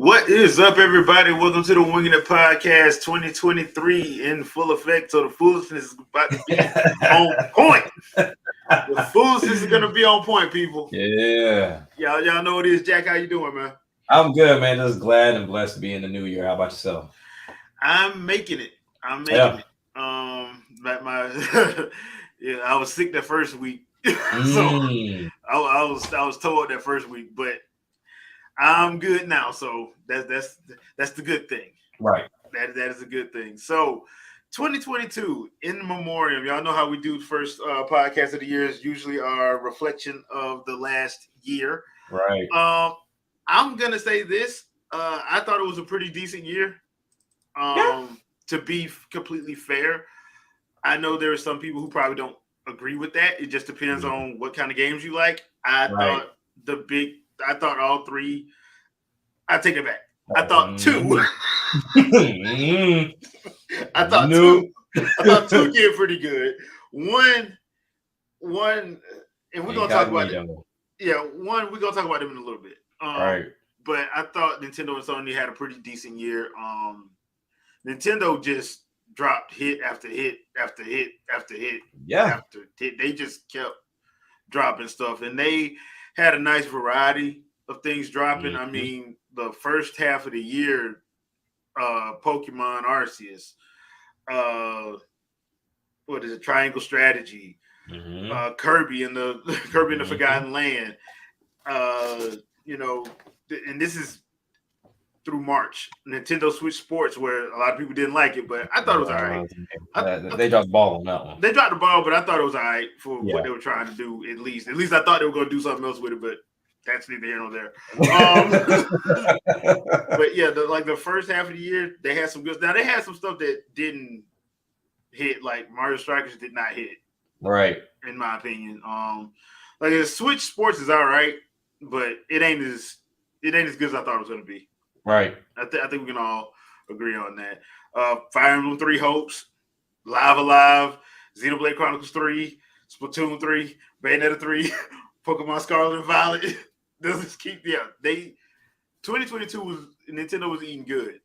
What is up, everybody? Welcome to the Wingin Podcast 2023 in full effect. So the foolishness is about to be on point. The foolishness is going to be on point, people. Yeah. Y'all know what it is. Jack, how you doing, man? I'm good, man. Just glad and blessed to be in the new year. How about yourself? I'm making it. Like yeah, I was sick that first week, so I was told that first week, but I'm good now. So that's the good thing. Right. That is a good thing. So 2022 in the Memorium. Y'all know how we do the first podcast of the year is usually our reflection of the last year. Right. I'm gonna say this. I thought it was a pretty decent year. To be completely fair, I know there are some people who probably don't agree with that. It just depends on what kind of games you like. I thought all three. I take it back. I thought two. I thought two did pretty good. One, and we're gonna talk about it. Yeah, we're gonna talk about them in a little bit. Right. But I thought Nintendo and Sony had a pretty decent year. Nintendo just dropped hit after hit after hit after hit. Yeah. After hit. They just kept dropping stuff, and they had a nice variety of things dropping. I mean, the first half of the year, Pokemon Arceus, what is it? Triangle Strategy, Kirby and the Forgotten Land. And this is through March. Nintendo Switch Sports, where a lot of people didn't like it, but I thought it was all right. They dropped the ball on that one. They dropped the ball, but I thought it was all right for what they were trying to do. At least I thought they were going to do something else with it, but that's neither here nor there. But yeah, the first half of the year, they had some good. Now they had some stuff that didn't hit, like Mario Strikers did not hit. Right. In my opinion, like the Switch Sports is all right, but it ain't as good as I thought it was going to be. Right. I think we can all agree on that. Fire Emblem 3 Hopes, Live Alive, Xenoblade Chronicles 3, Splatoon 3, Bayonetta 3, Pokemon Scarlet and Violet. This keep 2022 was Nintendo was eating good.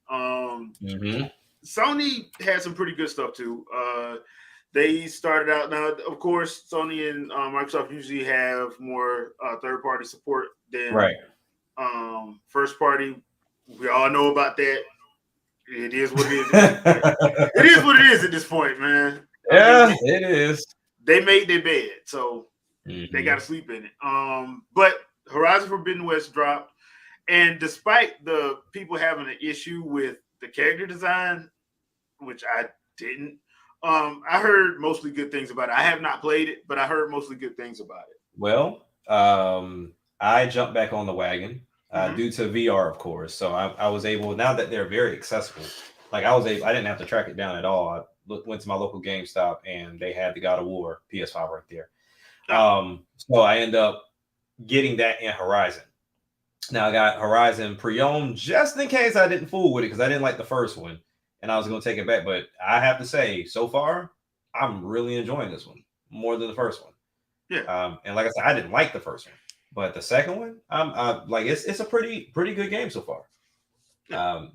Sony had some pretty good stuff too. They started out now. Of course, Sony and Microsoft usually have more third-party support than first party. We all know about that. It is what it is. It is what it is at this point, man. It is. They made their bed, so they got to sleep in it. But Horizon Forbidden West dropped, and despite the people having an issue with the character design, which I didn't, I heard mostly good things about it. I have not played it, but I heard mostly good things about it. Well, I jumped back on the wagon. Due to VR, of course. So I was able, now that they're very accessible, like I didn't have to track it down at all. I went to my local GameStop and they had the God of War PS5 right there. So I end up getting that in Horizon. Now I got Horizon pre-owned just in case I didn't fool with it because I didn't like the first one and I was going to take it back. But I have to say, so far, I'm really enjoying this one more than the first one. Yeah. And like I said, I didn't like the first one. But the second one, like it's a pretty good game so far. So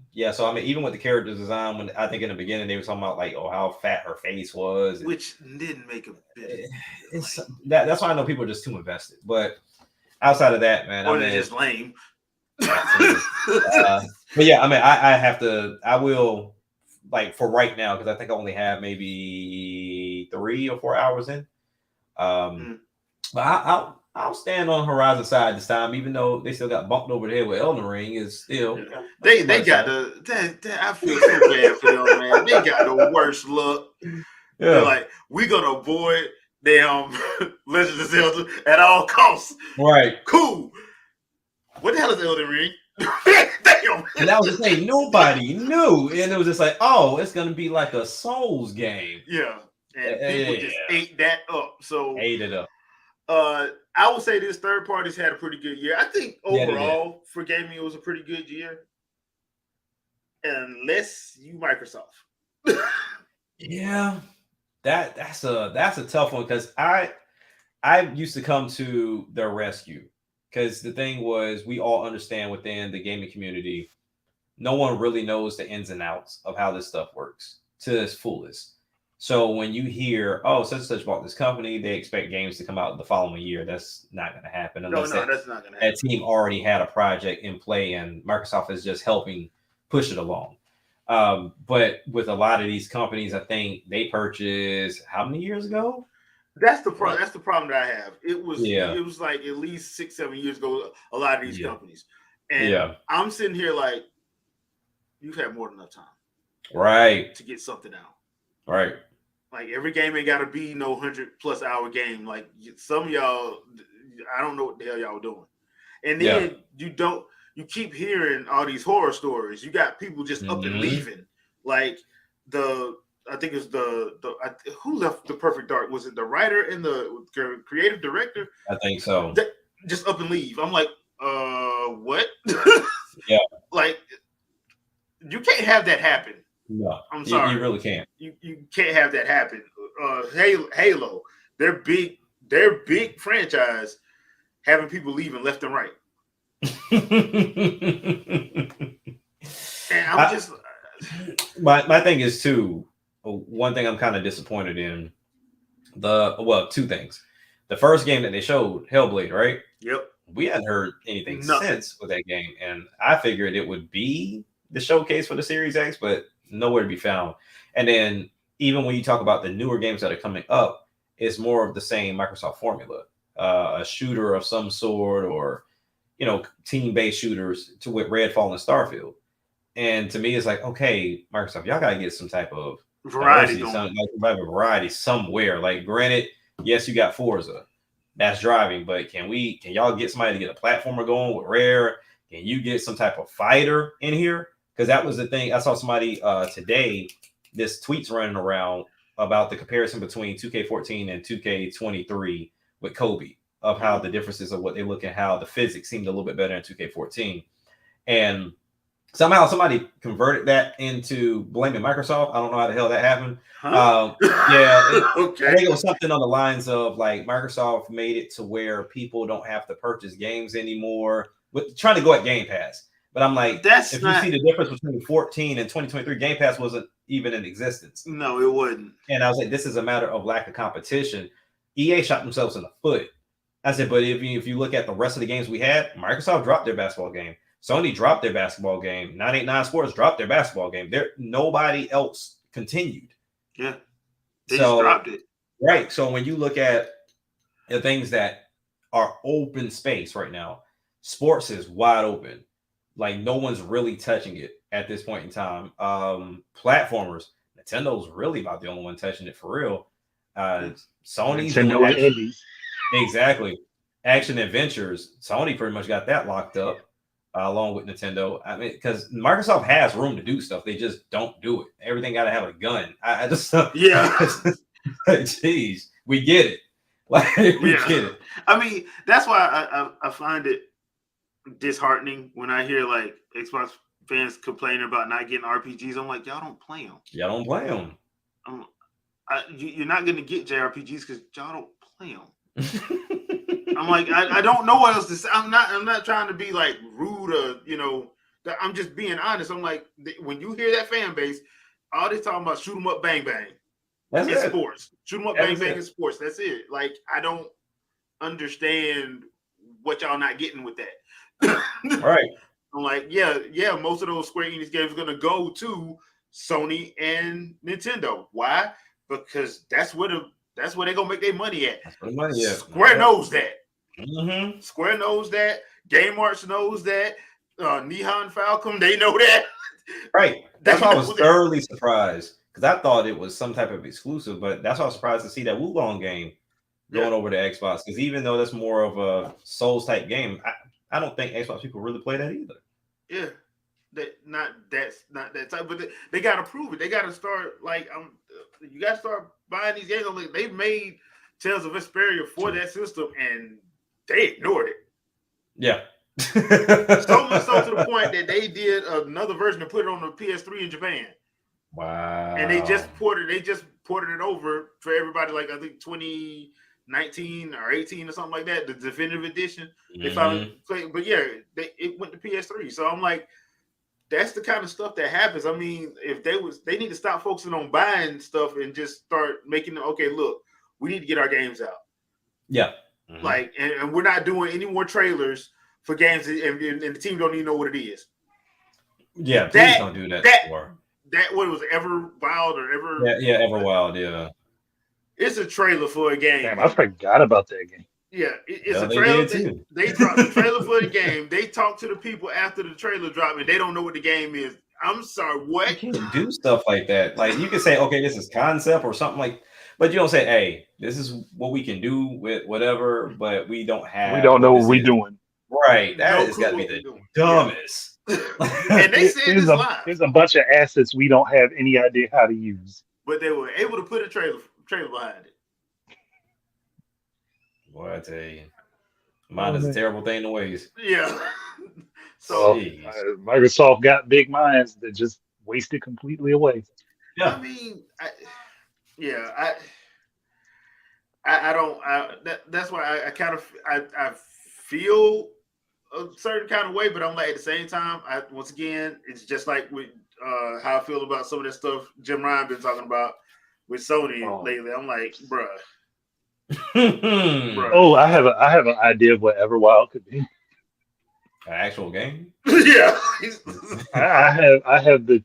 I mean, even with the character design, when I think in the beginning they were talking about like, how fat her face was, which didn't make a bit. That's why I know people are just too invested. But outside of that, man, they're just lame. But yeah, I mean, I will like for right now because I think I only have maybe 3 or 4 hours in. But I'll stand on Horizon side this time, even though they still got bumped over the head with Elden Ring. Is still they got I feel so bad for them, man. They got the worst look. Yeah, they're like we're gonna avoid damn Legend of Zelda at all costs. Right, cool. What the hell is Elden Ring? Damn. And that was the thing. Nobody knew, and it was just like, oh, it's gonna be like a Souls game. Yeah, and people just ate that up. So ate it up. I would say this third party's had a pretty good year. I think overall for gaming it was a pretty good year, unless you Microsoft. Yeah, that's a tough one because I used to come to their rescue because the thing was we all understand within the gaming community no one really knows the ins and outs of how this stuff works to its fullest. So when you hear, oh, such and such bought this company, they expect games to come out the following year. That's not going to happen unless that's not going to happen. that team already had a project in play and Microsoft is just helping push it along. But with a lot of these companies, I think they purchased how many years ago? That's the problem. That's the problem that I have. It was like at least 6-7 years ago. A lot of these companies, and I'm sitting here like, you've had more than enough time, right, to get something out, right. Like every game ain't got to be no 100+ hour game. Like some of y'all, I don't know what the hell y'all doing, and then you keep hearing all these horror stories. You got people just up and leaving, like I think it's who left The Perfect Dark? Was it the writer and the creative director? I think so. Just up and leave. I'm like, what? Yeah. Like, you can't have that happen. No, I'm sorry. You really can't. You can't have that happen. Halo, their big franchise, having people leaving left and right. And I'm just my thing is too. One thing I'm kind of disappointed in two things. The first game that they showed, Hellblade, right? Yep. We hadn't heard anything since with that game, and I figured it would be the showcase for the Series X, but nowhere to be found. And then even when you talk about the newer games that are coming up, it's more of the same Microsoft formula, a shooter of some sort, or team-based shooters with Redfall and Starfield. And to me, it's like, okay, Microsoft, y'all gotta get some type of variety somewhere. Like, granted, yes, you got Forza, that's driving, but can y'all get somebody to get a platformer going with Rare? Can you get some type of fighter in here? Because that was the thing. I saw somebody today, this tweet's running around about the comparison between 2K14 and 2K23 with Kobe, of how the differences of what they look at, how the physics seemed a little bit better in 2K14. And somehow somebody converted that into blaming Microsoft. I don't know how the hell that happened. Huh? Okay. I think it was something on the lines of like Microsoft made it to where people don't have to purchase games anymore, with trying to go at Game Pass. But I'm like, you see the difference between 14 and 2023, Game Pass wasn't even in existence. No, it wasn't. And I was like, this is a matter of lack of competition. EA shot themselves in the foot. I said, but if you look at the rest of the games we had, Microsoft dropped their basketball game. Sony dropped their basketball game. 989 Sports dropped their basketball game. Nobody else continued. Yeah. They just dropped it. Right. So when you look at the things that are open space right now, sports is wide open. Like, no one's really touching it at this point in time. Platformers, Nintendo's really about the only one touching it for real. Sony's Nintendo and Indies. Exactly. Action Adventures, Sony pretty much got that locked up. Along with Nintendo, I mean, because Microsoft has room to do stuff, they just don't do it. Everything got to have a gun. I just jeez, we get it. Like, we get it. I mean, that's why I find it disheartening when I hear like Xbox fans complaining about not getting RPGs. I'm like, y'all don't play them. Y'all don't play them. You're not going to get JRPGs because y'all don't play them. I'm like, I don't know what else to say. I'm not trying to be like rude or, I'm just being honest. I'm like, when you hear that fan base, all they talking about shoot 'em up, bang, bang. That's it's it. Sports. Shoot 'em up, bang, bang in sports. That's it. Like, I don't understand what y'all not getting with that. Right. I'm like, yeah, most of those Square Enix games are going to go to Sony and Nintendo. Why? Because that's where they're going to make their money at. That's where the money is. Square knows that. Mm-hmm. Square knows that. Game Arts knows that. Nihon Falcom, they know that. Right. That's why I was thoroughly surprised, because I thought it was some type of exclusive, but that's why I was surprised to see that Wulong game going over to Xbox, because even though that's more of a Souls type game, I don't think Xbox people really play that either. Yeah. That's not that type, but they got to prove it. They got to start you got to start buying these games. Like, they've made Tales of Vesperia for that system, and they ignored it. Yeah. So much so to the point that they did another version and put it on the PS3 in Japan. Wow. And they just ported it over for everybody, like I think 2019 or 18 or something like that, the definitive edition. They finally played, but yeah, it went to PS3. So I'm like, that's the kind of stuff that happens. I mean, if they need to stop focusing on buying stuff and just start making them. Okay, look, we need to get our games out. Yeah. Like, and we're not doing any more trailers for games, and the team don't even know what it is. Yeah, please don't do that. That what was Everwild or Ever? Yeah, Everwild. Yeah, it's a trailer for a game. Damn, I forgot about that game. Yeah, it's a trailer. They dropped the trailer for the game. They talk to the people after the trailer dropped, and they don't know what the game is. I'm sorry, what? You can't do stuff like that. Like, you can say, okay, this is concept or something like, but you don't say, hey, this is what we can do with whatever, but we don't know what we're doing. Right. That has got to be the dumbest. And they said this live. There's a bunch of assets we don't have any idea how to use. But they were able to put a trailer behind it. Boy, I tell you, mine is a terrible thing to waste. Yeah. So Microsoft got big minds that just wasted completely away. Yeah. I mean, I don't. That's why I kind of I feel a certain kind of way, but I'm like at the same time, once again, it's just like with how I feel about some of that stuff Jim Ryan been talking about with Sony lately. I'm like, bruh. Oh, I have an idea of what Everwild could be. An actual game? Yeah. I have the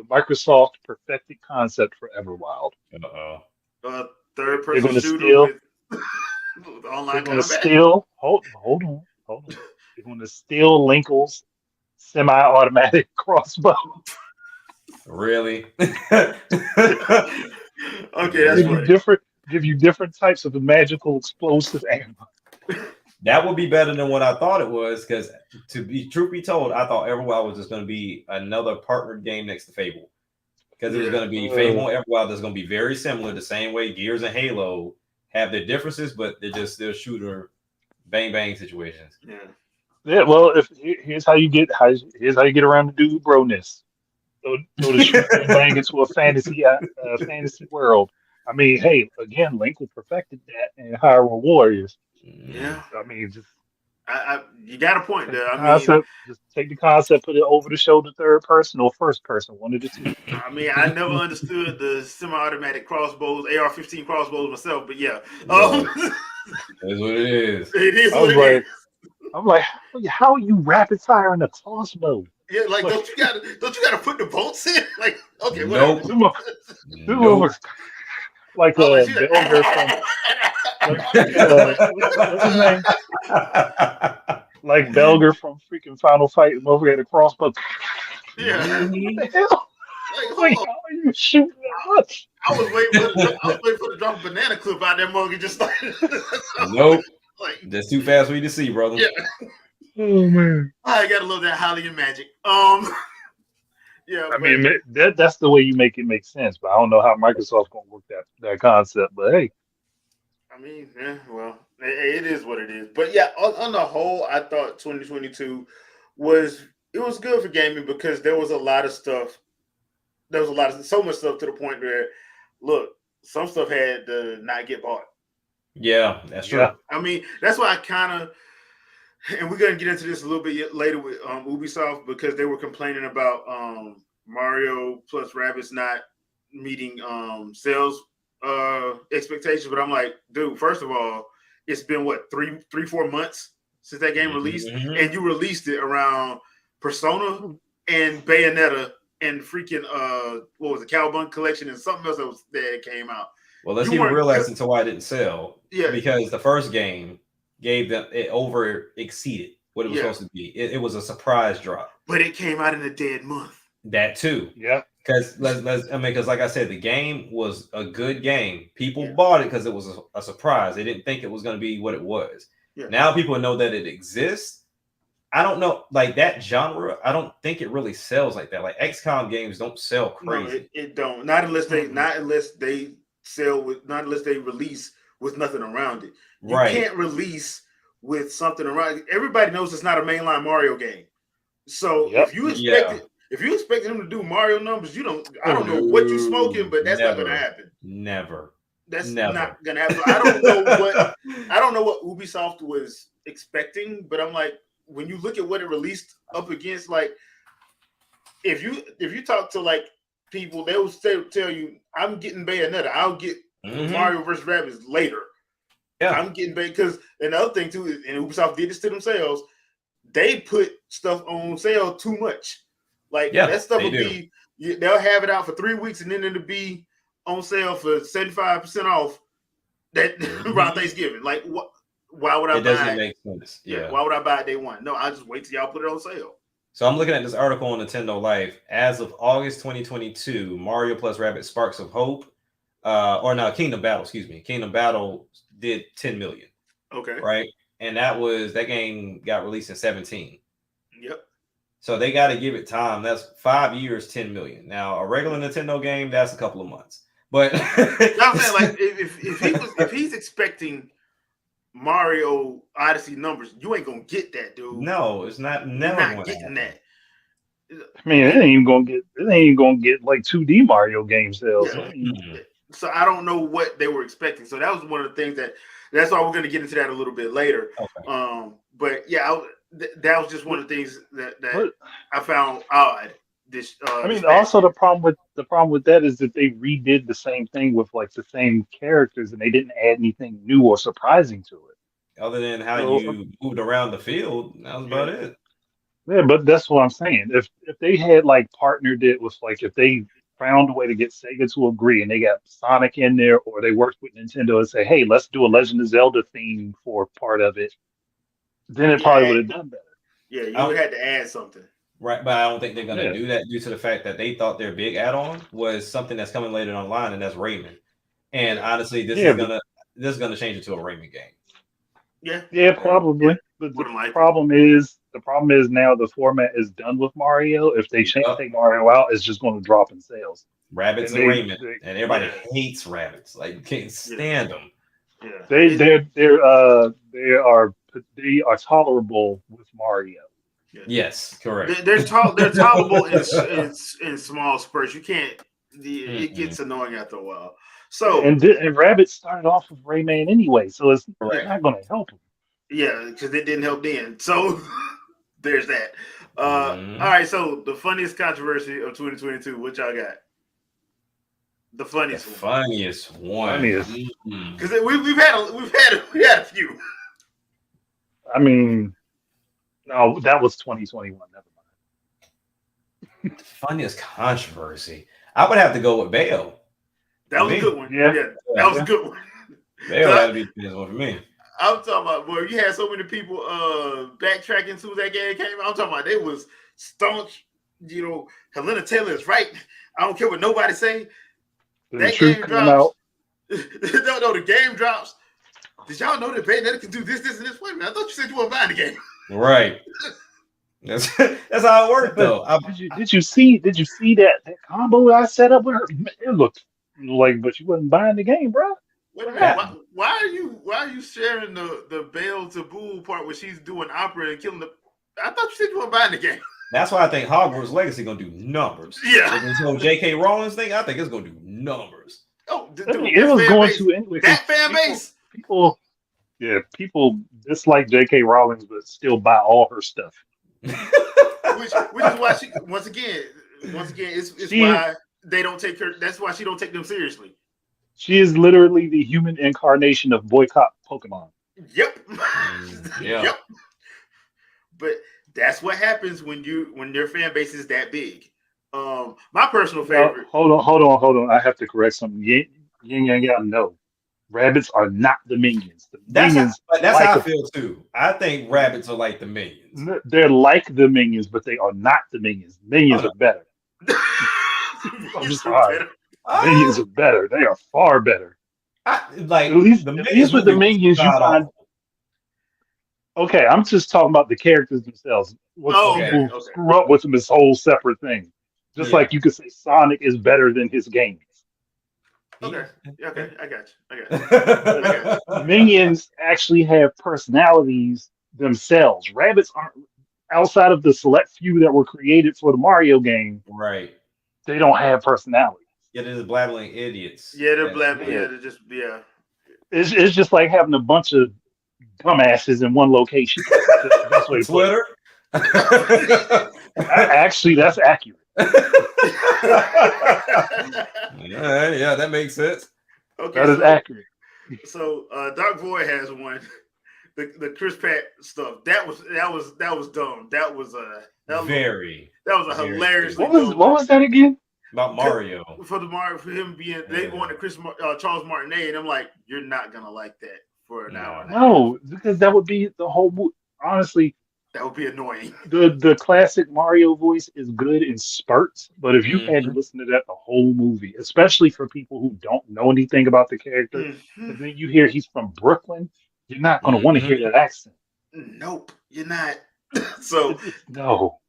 Microsoft perfected concept for Everwild. Third person shooter with online combat. Hold on. They're going to steal Linkle's semi-automatic crossbow. Really? Okay, that's funny. Give you different types of magical explosive ammo. That would be better than what I thought it was, because truth be told, I thought Everwild was just going to be another partnered game next to Fable. Because it was going to be Fable and Everwild that's going to be very similar, the same way Gears and Halo have their differences, but they're just still shooter bang bang situations. Yeah. Yeah, well, here's how you get around the dude broness. So to shoot and bang into a fantasy world. I mean, hey, again, Linkle perfected that in Hyrule Warriors. Yeah. I mean, just you got a point there. I mean, just take the concept, put it over the shoulder, third person or first person, one of the two. I mean, I never understood the semi-automatic crossbows, AR-15 crossbows myself, but yeah. That's what it is. It is what it is. I'm like, how are you rapid firing a crossbow? Yeah, like don't you gotta put the bolts in? Like, okay, nope. whatever. Like the ogre from what's his name? Like Belger from freaking Final Fight, and over at a crossbow. Yeah. What the hell? Like, how are you shooting that much? I was waiting for the drop a banana clip out there, mug, and just like nope. Like, that's too fast for you to see, brother. Yeah. Oh man. I gotta love that Holly and magic. Yeah, I mean that's the way you make it make sense, but I don't know how Microsoft's gonna work that concept. But hey, I mean, yeah, well, it is what it is. But yeah, on the whole, I thought 2022 was good for gaming because there was a lot of stuff. There was so much stuff to the point where, look, some stuff had to not get bought. Yeah, that's true. Yeah. I mean, that's why I kind of. And we're gonna get into this a little bit later with Ubisoft because they were complaining about Mario plus Rabbids not meeting sales expectations. But I'm like, dude, first of all, it's been what 3-4 months since that game released, and you released it around Persona and Bayonetta and freaking what was it, Cowabunga Collection and something else that came out. Well, let's even realize into why it didn't sell. Yeah, because the first game gave them it over exceeded what it was supposed to be. It was a surprise drop, but it came out in a dead month. That too, yeah. Because because like I said, the game was a good game. People bought it because it was a surprise. They didn't think it was going to be what it was. Yeah. Now people know that it exists. I don't know, like that genre. I don't think it really sells like that. Like XCOM games don't sell crazy. No, it don't. Not unless they release with nothing around it. You can't release with something around. Everybody knows it's not a mainline Mario game. So if you expected him to do Mario numbers, I don't know what you're smoking, but that's not gonna happen. That's not gonna happen. I don't know what Ubisoft was expecting, but I'm like, when you look at what it released up against, like if you talk to like people, they will tell you, I'm getting Bayonetta. I'll get Mario vs. Rabbids later. Yeah, I'm getting because another thing too is, and Ubisoft did this to themselves. They put stuff on sale too much. Like that stuff will be. They'll have it out for 3 weeks and then it'll be on sale for 75% off. That around Thanksgiving. Like what? Why would I buy? It doesn't make sense. Yeah. Why would I buy it day one? No, I just wait till y'all put it on sale. So I'm looking at this article on Nintendo Life. As of August 2022, Mario plus Rabbids Sparks of Hope, Kingdom Battle. Excuse me, Kingdom Battle did 10 million. Okay. Right, and that game got released in 17. Yep. So they got to give it time. That's 5 years, 10 million. Now a regular Nintendo game, that's a couple of months. But I'm saying, like, if he's expecting Mario Odyssey numbers, you ain't gonna get that, dude. No, it's not. Never not getting that. I mean, it ain't even gonna get like 2D Mario game sales. Yeah. So I don't know what they were expecting. So that was one of the things that's why we're gonna get into that a little bit later. Okay. But yeah, that was just one of the things that I found odd. Also the problem with that is that they redid the same thing with like the same characters and they didn't add anything new or surprising to it. Other than how you moved around the field, that was about it. Yeah, but that's what I'm saying. If they had like partnered it with like if they found a way to get Sega to agree and they got Sonic in there or they worked with Nintendo and say, hey, let's do a Legend of Zelda theme for part of it, then it probably would have done better. Yeah, you would have had to add something. Right, but I don't think they're going to do that due to the fact that they thought their big add-on was something that's coming later online, and that's Rayman. And honestly, this is gonna change it to a Rayman game. Yeah, probably. But the problem is now the format is done with Mario. If they take Mario out, it's just going to drop in sales. Rabbids and Rayman, and everybody hates Rabbids. Like you can't stand them. Yeah, they are tolerable with Mario. Yes, correct. They're tolerable in small spurts. You can't. It gets annoying after a while. So and Rabbids started off with Rayman anyway, so it's not going to help them. Yeah, because it didn't help then. So there's that. All right. So the funniest controversy of 2022. What y'all got? The funniest one. Because we've had a few. I mean. No, that was 2021. Never mind. The funniest controversy. I would have to go with Bayo. That was a good one. Yeah, that was a good one. Bayo had to be the one for me. I'm talking about, boy, you had so many people backtracking as soon as that game came out. I'm talking about they was staunch, Helena Taylor is right. I don't care what nobody say. That game drops. No, the game drops. Did y'all know that Bayonetta can do this, and this? Wait a minute, I thought you said you weren't buying the game. Right. That's how it worked, though. Did you see that combo I set up with her? It looked like, but you wasn't buying the game, bro. Wait a minute. Why are you sharing the Belle to Boo part where she's doing opera and killing the? I thought you said you weren't buying the game. That's why I think Hogwarts Legacy gonna do numbers. Yeah. This whole J.K. Rowling thing, I think it's gonna do numbers. Oh, it was going to anyway. That fan base. People dislike J.K. Rowling, but still buy all her stuff. which is why she once again, it's why they don't take her. That's why she don't take them seriously. She is literally the human incarnation of boycott Pokemon. Yep. Yeah. Yep. But that's what happens when their fan base is that big. My personal favorite. Hold on. I have to correct something. Yin Yang Yang. No, Rabbids are not the minions. That's how I feel too. I think Rabbids are like the minions. They're like the minions, but they are not the minions. Minions are better. I'm sorry. Minions are better. They are far better. At least with the minions, you find. Okay, I'm just talking about the characters themselves. People screw up with them is a whole separate thing. Just like you could say Sonic is better than his games. Okay, I got you. Minions actually have personalities themselves. Rabbids aren't, outside of the select few that were created for the Mario game. Right. They don't have personality. Yeah, they're just blabbling idiots. Yeah, they're blabbling. Yeah, they're just It's just like having a bunch of dumbasses in one location. That's what Twitter. Actually, that's accurate. Yeah, that makes sense. Okay, That is accurate. So Doc Void has one. The Chris Pratt stuff that was dumb. That was a Very hilariously What was dumb. what was that again? About Mario. For him being they wanted Charles Martinet, and I'm like, you're not gonna like that for an hour and a half. No, because that would be the whole movie. Honestly, That would be annoying. the classic Mario voice is good in spurts, but if you had to Mhm. listen to that the whole movie, especially for people who don't know anything about the character, Mhm. and then you hear he's from Brooklyn, you're not going to want to hear that accent. Nope, you're not. So No.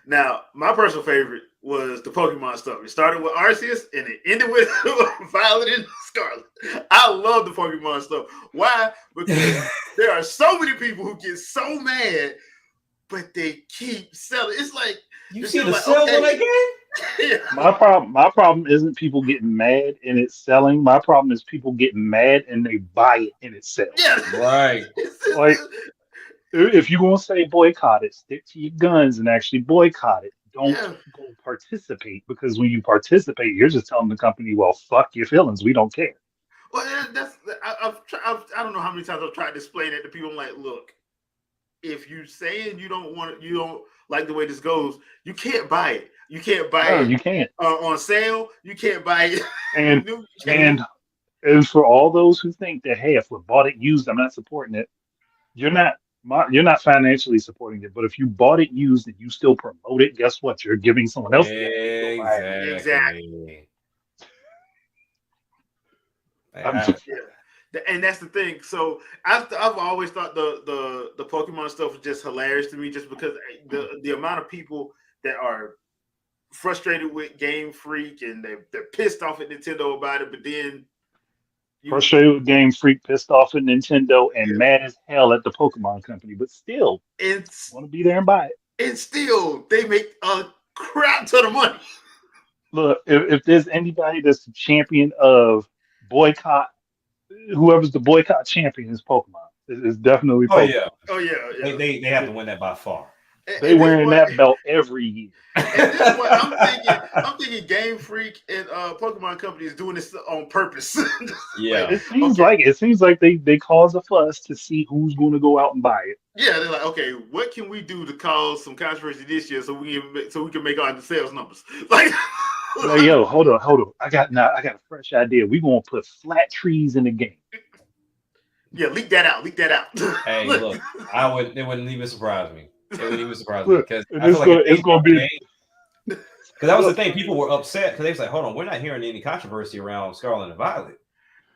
now my personal favorite was the Pokemon stuff. It started with Arceus and it ended with Violet and Scarlet. I love the Pokemon stuff. Why? Because there are so many people who get so mad, but they keep selling. It's like You see the sales on that game? Yeah. My problem isn't people getting mad and it's selling. My problem is people getting mad and they buy it and it sells. Yeah. Right. Like, if you're going to say boycott it, stick to your guns and actually boycott it. Don't go participate, because when you participate, you're just telling the company, well, fuck your feelings. We don't care. Well, I don't know how many times I've tried to explain that to people. I'm like, look, if you saying you don't like the way this goes, you can't buy it. You can't buy it. You can't. On sale. You can't buy it. And for all those who think that, hey, if we bought it used, I'm not supporting it. You're not financially supporting it. But if you bought it used and you still promote it, guess what? You're giving someone else the idea to go buy it. Exactly. And that's the thing. So I've always thought the Pokemon stuff was just hilarious to me, just because the amount of people that are frustrated with Game Freak and they're pissed off at Nintendo about it, but then frustrated with Game Freak, pissed off at Nintendo, and mad as hell at the Pokemon company, but still want to be there and buy it. And still they make a crap ton of money. Look, if there's anybody that's the champion of boycott, whoever's the boycott champion is Pokemon. It's definitely Pokemon. They have to win that by far. They wearing that belt every year. At this point, I'm thinking Game Freak and Pokemon Company is doing this on purpose. Yeah, it seems like they cause a fuss to see who's going to go out and buy it. Yeah, they're like, okay, what can we do to cause some controversy this year so we can make our sales numbers? Like, yo, hold on. I got a fresh idea. We're gonna put flat trees in the game. Yeah, leak that out. Hey, look, it wouldn't even surprise me. It wouldn't even surprise me, because it's gonna be. Because that was the thing. People were upset because they was like, "Hold on, we're not hearing any controversy around Scarlet and Violet."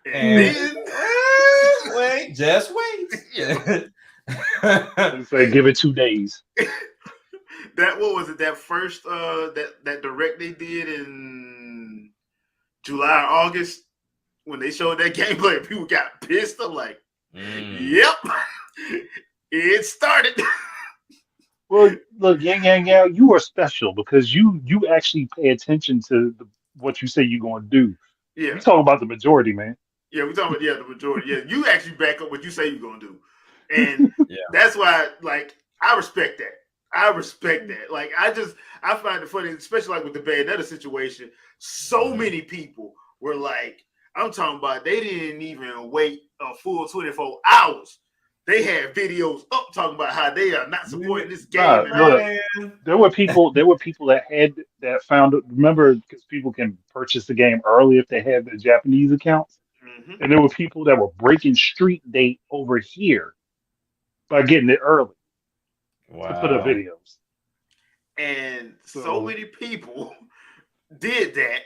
And then, just wait. Say, give it 2 days. What was it? That first that direct they did in July or August when they showed that gameplay, people got pissed. I'm like, yep, it started. Well, look, Yang, you are special because you actually pay attention to what you say you're going to do. Yeah, we talking about the majority, man. Yeah, we're talking about the majority. Yeah, you actually back up what you say you're going to do, and that's why, like, I respect that. Like, I find it funny, especially like with the Bayonetta situation. So many people were like, I'm talking about they didn't even wait a full 24 hours. They had videos up talking about how they are not supporting this game. There were people that found it. Remember, because people can purchase the game early if they have the Japanese accounts. Mm-hmm. And there were people that were breaking street date over here by getting it early to put up videos. And so many people did that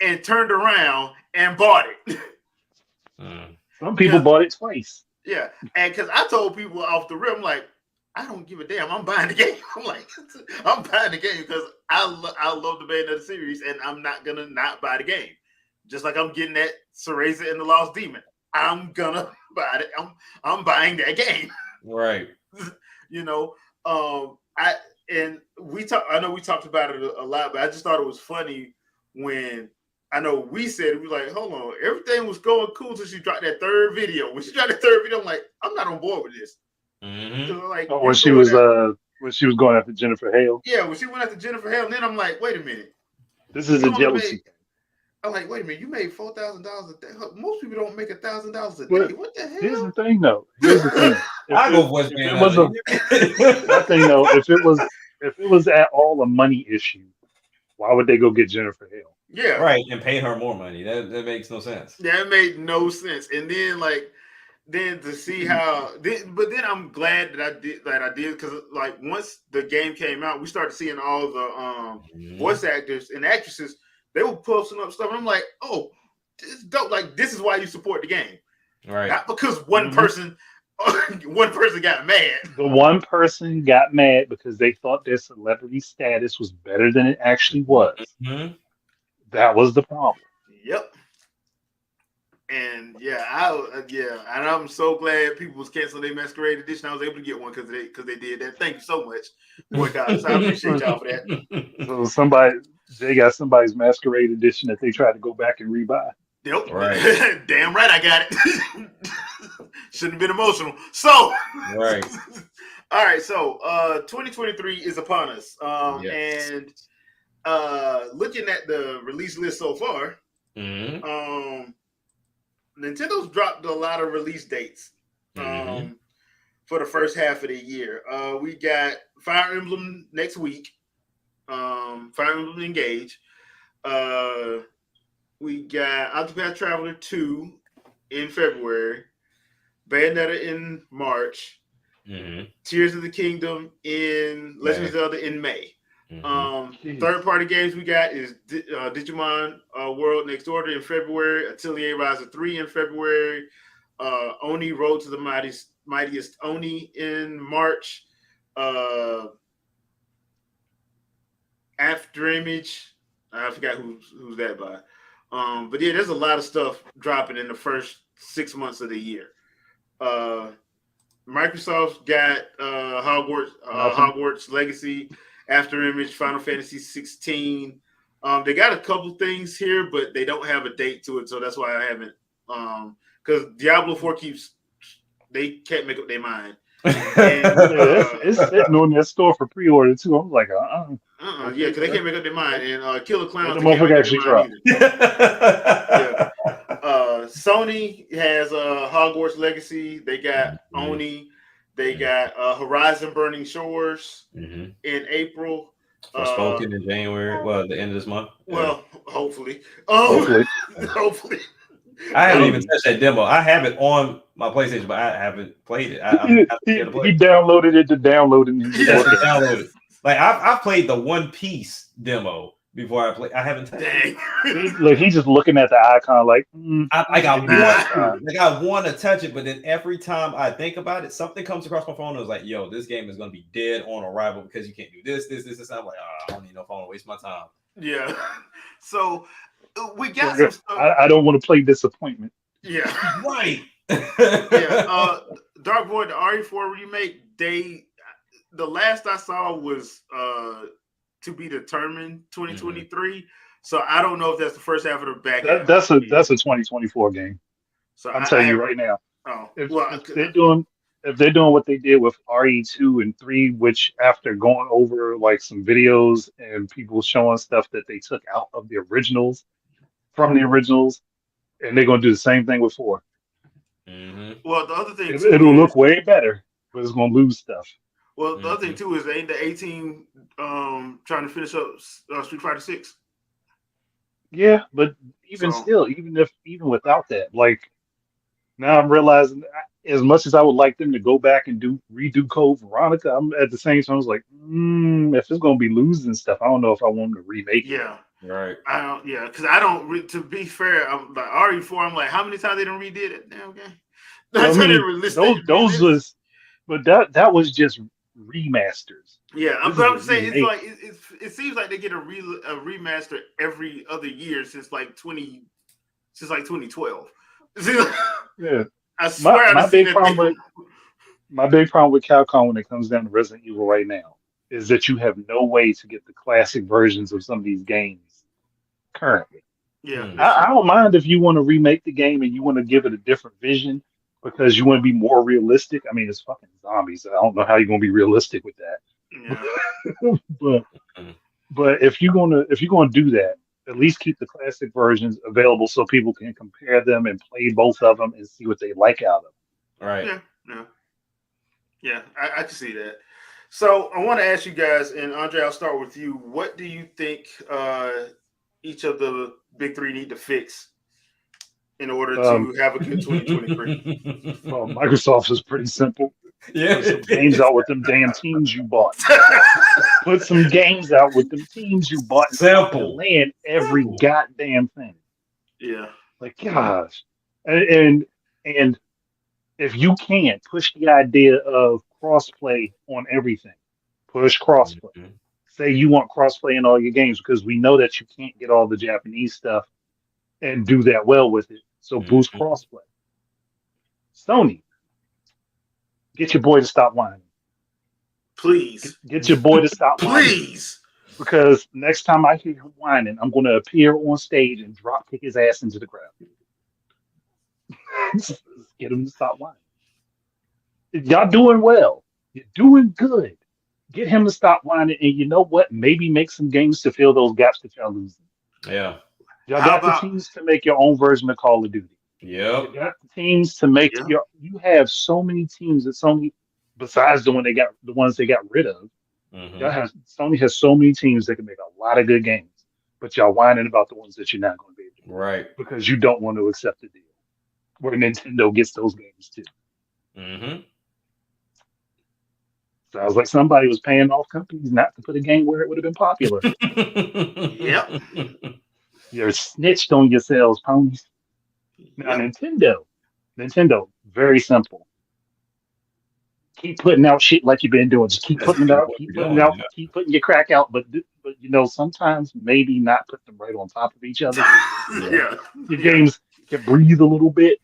and turned around and bought it. Some people bought it twice. Yeah, and because I told people off the rip, I'm like, I don't give a damn. I'm buying the game. I'm like, I'm buying the game because I love the Bayonetta series, and I'm not gonna not buy the game. Just like I'm getting that Cereza and the Lost Demon, I'm gonna buy it. I'm buying that game. Right. You know, I know we talked about it a lot, but I just thought it was funny when. I know we said it, we were like, hold on, everything was going cool until she dropped that third video. When she dropped that third video, I'm like, I'm not on board with this. Mm-hmm. Like, when she was when she was going after Jennifer Hale. Yeah, when she went after Jennifer Hale, and then I'm like, wait a minute. This is a jealousy. I'm like, wait a minute, you made $4,000 a day. Most people don't make $1,000 a day. What the hell? Here's the thing, though. Here's the thing. I go voice man. That thing, though, if it was at all a money issue, why would they go get Jennifer Hale? Yeah, right, and pay her more money. That makes no sense. That made no sense. And then to see how, but then I'm glad that I did because like once the game came out, we started seeing all the voice actors and actresses. They were posting up stuff, and I'm like, oh, this is dope. Like this is why you support the game, right? Not because one person got mad. The one person got mad because they thought their celebrity status was better than it actually was. Mm-hmm. That was the problem. Yep. And and I'm so glad people was canceling their Masquerade edition. I was able to get one because they did that. Thank you so much, boy, guys. I appreciate y'all for that. So they got somebody's Masquerade edition that they tried to go back and rebuy. Yep. Right. Damn right, I got it. Shouldn't have been emotional. So right. All right. So 2023 is upon us. Yes. And looking at the release list so far, Nintendo's dropped a lot of release dates for the first half of the year. We got Fire Emblem next week, Fire Emblem Engage. We got Octopath Traveler 2 in February, Bayonetta in March, Tears of the Kingdom in Legend of Zelda in May. Third-party games we got is Digimon World Next Order in February, Atelier Ryza 3 in February, Oni Road to the Mightiest Oni in March, After Image, I forgot who's that by. But yeah, there's a lot of stuff dropping in the first 6 months of the year. Microsoft's got Hogwarts Legacy, After Image, Final Fantasy 16. They got a couple things here, but they don't have a date to it, so that's why I haven't. Because Diablo 4 they can't make up their mind. And, it's sitting on their store for pre-order too. I'm like, yeah, because they can't make up their mind. And Killer Clowns, the motherfucker actually dropped. Yeah. Sony has Hogwarts Legacy. They got Oni. They got Horizon Burning Shores in April. Forspoken in January. Well, the end of this month. Well, hopefully. Hopefully. I haven't even touched that demo. I have it on my PlayStation, but I haven't played it. He downloaded it to download it. Download it. Like I've played the One Piece demo before I play. I haven't touched it. Look, he's just looking at the icon like. I want to touch it, but then every time I think about it, something comes across my phone and it's like, "Yo, this game is going to be dead on arrival because you can't do this." I'm like, I don't need no phone to waste my time. Yeah. So we got some stuff. I don't want to play disappointment. Yeah. Right. Yeah. Dark Void, the RE4 remake. The last I saw was to be determined 2023. So I don't know if that's the first half of the back. That's a 2024 game. So I'm telling you right now. Oh, if they're doing what they did with RE2 and 3, which after going over like some videos and people showing stuff that they took out of the originals from the originals, and they're going to do the same thing with 4. Well, the other thing it'll look way better, but it's going to lose stuff. Well, the other thing too is ain't the 18 trying to finish up Street Fighter 6. Yeah, but even without that, like now I'm realizing as much as I would like them to go back and redo Code Veronica, I'm at the same time I was like, if it's gonna be losing stuff, I don't know if I want them to remake it. Yeah, right. I don't. Yeah, because I don't. To be fair, I'm like RE4. I'm like, how many times they done redid it? Damn game. But that was just remasters. Yeah, I'm saying it's like it seems like they get a remaster every other year since like 2012. Yeah, I swear. My big problem with Capcom when it comes down to Resident Evil right now is that you have no way to get the classic versions of some of these games currently. Yeah, I don't mind if you want to remake the game and you want to give it a different vision because you want to be more realistic. I mean, it's fucking zombies. I don't know how you're going to be realistic with that. Yeah. but if you're gonna do that, at least keep the classic versions available so people can compare them and play both of them and see what they like out of them. Right. Yeah. Yeah. Yeah. I can see that. So I want to ask you guys, and Andre, I'll start with you. What do you think each of the big three need to fix in order to have a good 2023? Well, Microsoft is pretty simple. Yeah. Put some games out with them damn teams you bought. Put some games out with them teams you bought. And Simple. land every goddamn thing. Yeah. Like, gosh. And if you can push the idea of crossplay on everything, push crossplay. Mhm. Say you want crossplay in all your games because we know that you can't get all the Japanese stuff and do that well with it. So boost crossplay. Sony, get your boy to stop whining. Please. Get your boy to stop whining. Please. Because next time I hear him whining, I'm going to appear on stage and drop kick his ass into the crowd. Get him to stop whining. Y'all doing well. You're doing good. Get him to stop whining, and you know what? Maybe make some games to fill those gaps that y'all losing. Yeah. Y'all got the teams to make your own version of Call of Duty. Yep. You got the teams to make your. You have so many teams that Sony, besides the ones they got rid of. Sony has so many teams that can make a lot of good games, but y'all whining about the ones that you're not going to be able to do. Right. Because you don't want to accept the deal where Nintendo gets those games too. Sounds like somebody was paying off companies not to put a game where it would have been popular. Yep. You're snitched on yourselves, ponies. Now, Nintendo, very simple. Keep putting out shit like you've been doing. Just keep putting it out. Keep putting it out. Keep putting your crack out. But sometimes maybe not put them right on top of each other. Your games can breathe a little bit.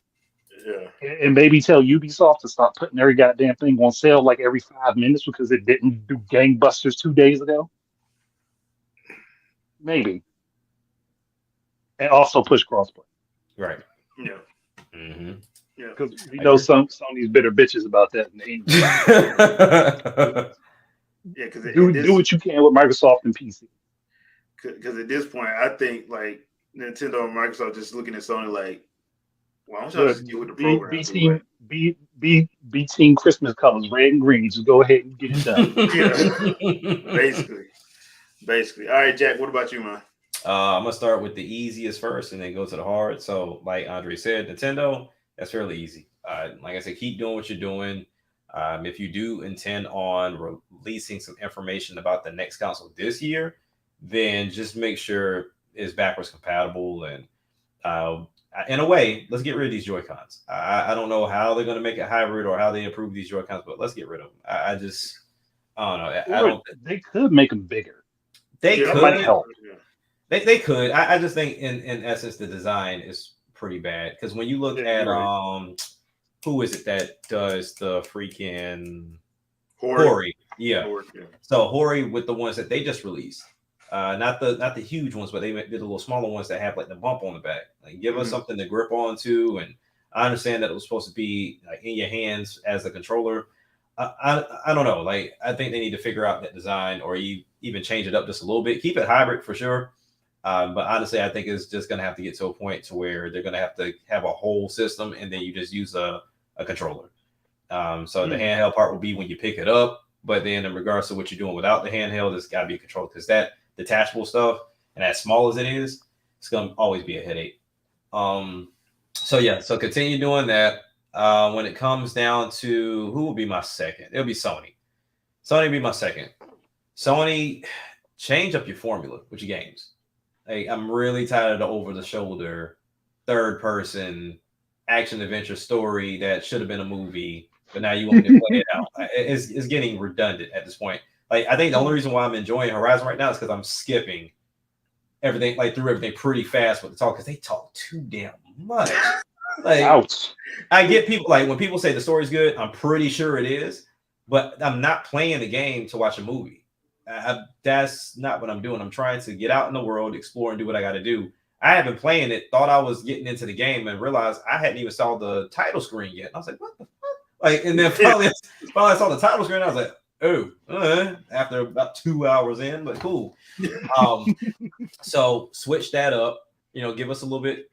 Yeah. And maybe tell Ubisoft to stop putting every goddamn thing on sale like every 5 minutes because it didn't do gangbusters 2 days ago. Maybe. And also push crossplay. Right. Yeah. Yeah. Because we know Sony's bitter bitches about that. Yeah. Because do what you can with Microsoft and PC. Because at this point, I think like Nintendo and Microsoft just looking at Sony like, well, I'm trying to just get with the program. Be team Christmas colors, red and green. Just go ahead and get it done. Basically. All right, Jack. What about you, man? I'm gonna start with the easiest first, and then go to the hard. So, like Andre said, Nintendo, that's fairly easy. Like I said, keep doing what you're doing. If you do intend on releasing some information about the next console this year, then just make sure it's backwards compatible and. In a way, let's get rid of these Joy-Cons. I don't know how they're going to make it hybrid or how they improve these Joy-Cons, but let's get rid of them. I don't know. They could make them bigger. They could. That might help. They could. I just think in essence, the design is pretty bad. Because when you look at, who is it that does the freaking Hori? Yeah. So Hori with the ones that they just released. Not the huge ones, but they did the little smaller ones that have like the bump on the back. Like give us something to grip onto. And I understand that it was supposed to be like in your hands as a controller. I don't know. Like I think they need to figure out that design or even change it up just a little bit. Keep it hybrid for sure. But honestly, I think it's just going to have to get to a point to where they're going to have a whole system and then you just use a controller. So the handheld part will be when you pick it up. But then in regards to what you're doing without the handheld, it's got to be a controller because that detachable stuff and as small as it is, it's going to always be a headache. So continue doing that. When it comes down to who will be my second, it'll be Sony. Sony will be my second. Sony, change up your formula with your games. Like, I'm really tired of the over-the-shoulder, third-person action adventure story that should have been a movie, but now you want me to play it out. It's getting redundant at this point. Like, I think the only reason why I'm enjoying Horizon right now is because I'm skipping everything, like through everything pretty fast with the talk, because they talk too damn much. Like, ouch. I get people like when people say the story's good, I'm pretty sure it is, but I'm not playing the game to watch a movie. That's not what I'm doing. I'm trying to get out in the world, explore, and do what I got to do. I have been playing it, thought I was getting into the game, and realized I hadn't even saw the title screen yet. And I was like, what the fuck? Like, and then finally I saw the title screen. I was like, After about 2 hours in, but cool. So switch that up. Give us a little bit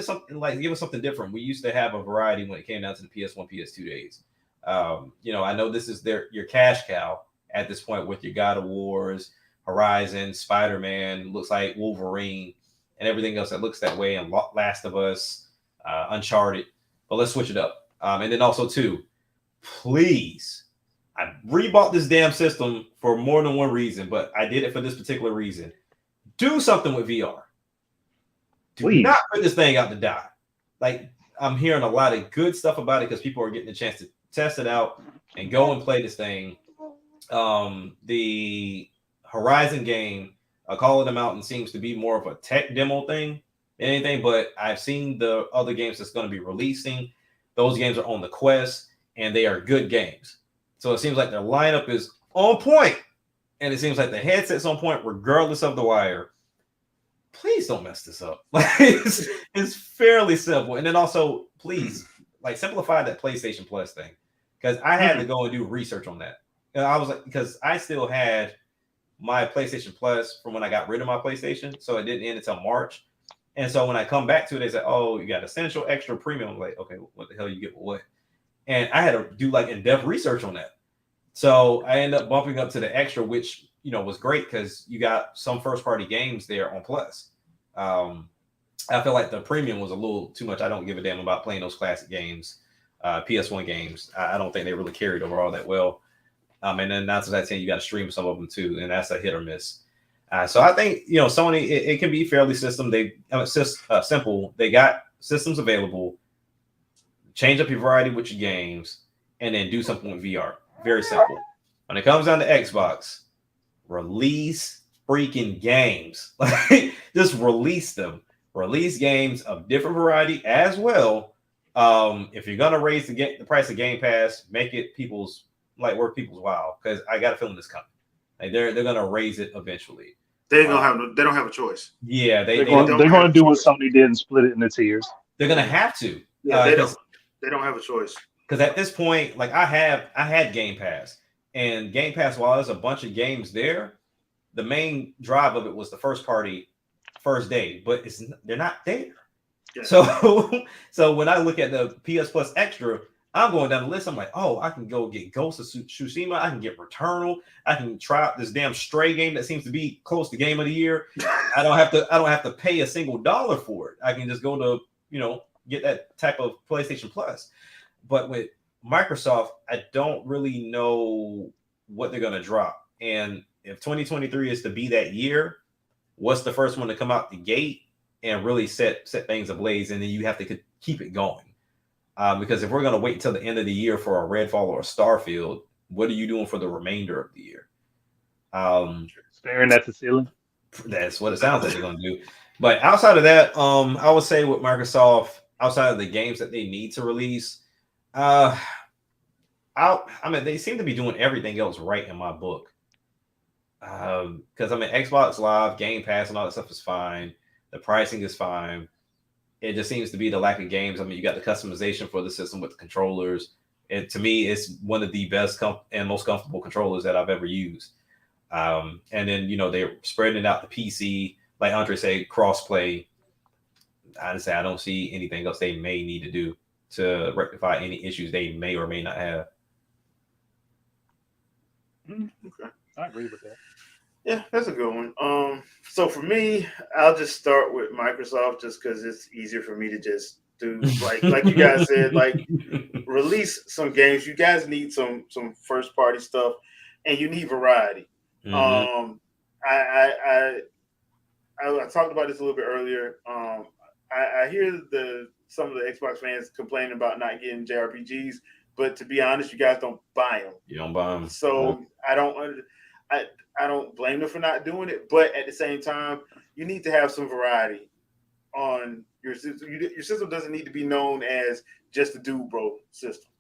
something, like give us something different. We used to have a variety when it came down to the PS1, PS2 days. I know this is your cash cow at this point with your God of Wars, Horizon, Spider-Man, looks like Wolverine, and everything else that looks that way, and Last of Us, Uncharted. But let's switch it up. And then also too, please, I rebought this damn system for more than one reason, but I did it for this particular reason. Do something with VR. Do not put this thing out to die. Like, I'm hearing a lot of good stuff about it because people are getting a chance to test it out and go and play this thing. The Horizon game, Call of the Mountain, seems to be more of a tech demo thing than anything, but I've seen the other games that's going to be releasing. Those games are on the Quest, and they are good games. So it seems like their lineup is on point, and it seems like the headset's on point regardless of the wire. Please don't mess this up. It's fairly simple. And then also, please, simplify that PlayStation Plus thing, because I had to go and do research on that. And I was like, because I still had my PlayStation Plus from when I got rid of my PlayStation, so it didn't end until March. And so when I come back to it, they said, "Oh, you got Essential, Extra, Premium." I'm like, okay, what the hell you get with what? And I had to do in-depth research on that. So I ended up bumping up to the Extra, which was great because you got some first-party games there on Plus. I feel like the Premium was a little too much. I don't give a damn about playing those classic games, PS1 games. I don't think they really carried over all that well. And then 9 to 10, you got to stream some of them too, and that's a hit or miss. So I think Sony, it can be fairly simple. They got systems available. Change up your variety with your games, and then do something with VR. Very simple. When it comes down to Xbox, release freaking games. Just release them. Release games of different variety as well. If you're gonna raise the price of Game Pass, make it worth people's while. Because I got a feeling this coming. They're gonna raise it eventually. They don't have a choice. Yeah, they're going to do what Sony did and split it into tiers. They're gonna have to. Yeah, they don't have a choice. Because at this point, I had Game Pass, and Game Pass, while there's a bunch of games there, the main drive of it was the first day, but they're not there. Yeah. So when I look at the PS Plus Extra, I'm going down the list. I'm like, oh, I can go get Ghost of Tsushima. I can get Returnal. I can try out this damn Stray game that seems to be close to Game of the Year. I don't have to pay a single dollar for it. I can just go to get that type of PlayStation Plus. But with Microsoft, I don't really know what they're going to drop. And if 2023 is to be that year, what's the first one to come out the gate and really set things ablaze? And then you have to keep it going. Because if we're going to wait until the end of the year for a Redfall or a Starfield, what are you doing for the remainder of the year? Staring at the ceiling. That's what it sounds like they're going to do. But outside of that, I would say with Microsoft, outside of the games that they need to release, they seem to be doing everything else right in my book. Because Xbox Live, Game Pass, and all that stuff is fine. The pricing is fine. It just seems to be the lack of games. You got the customization for the system with the controllers. To me, it's one of the best and most comfortable controllers that I've ever used. And then they're spreading it out the PC, like Andre said, crossplay. Honestly, I don't see anything else they may need to do to rectify any issues they may or may not have. Okay, I agree with that. Yeah, that's a good one. So for me, I'll just start with Microsoft just because it's easier for me to just do like you guys said, release some games. You guys need some first party stuff, and you need variety. Mm-hmm. I talked about this a little bit earlier. I hear some of the Xbox fans complaining about not getting JRPGs, but to be honest, you guys don't buy them. You don't buy them. So I don't blame them for not doing it, but at the same time, you need to have some variety on your system. Your system doesn't need to be known as just a dude bro system,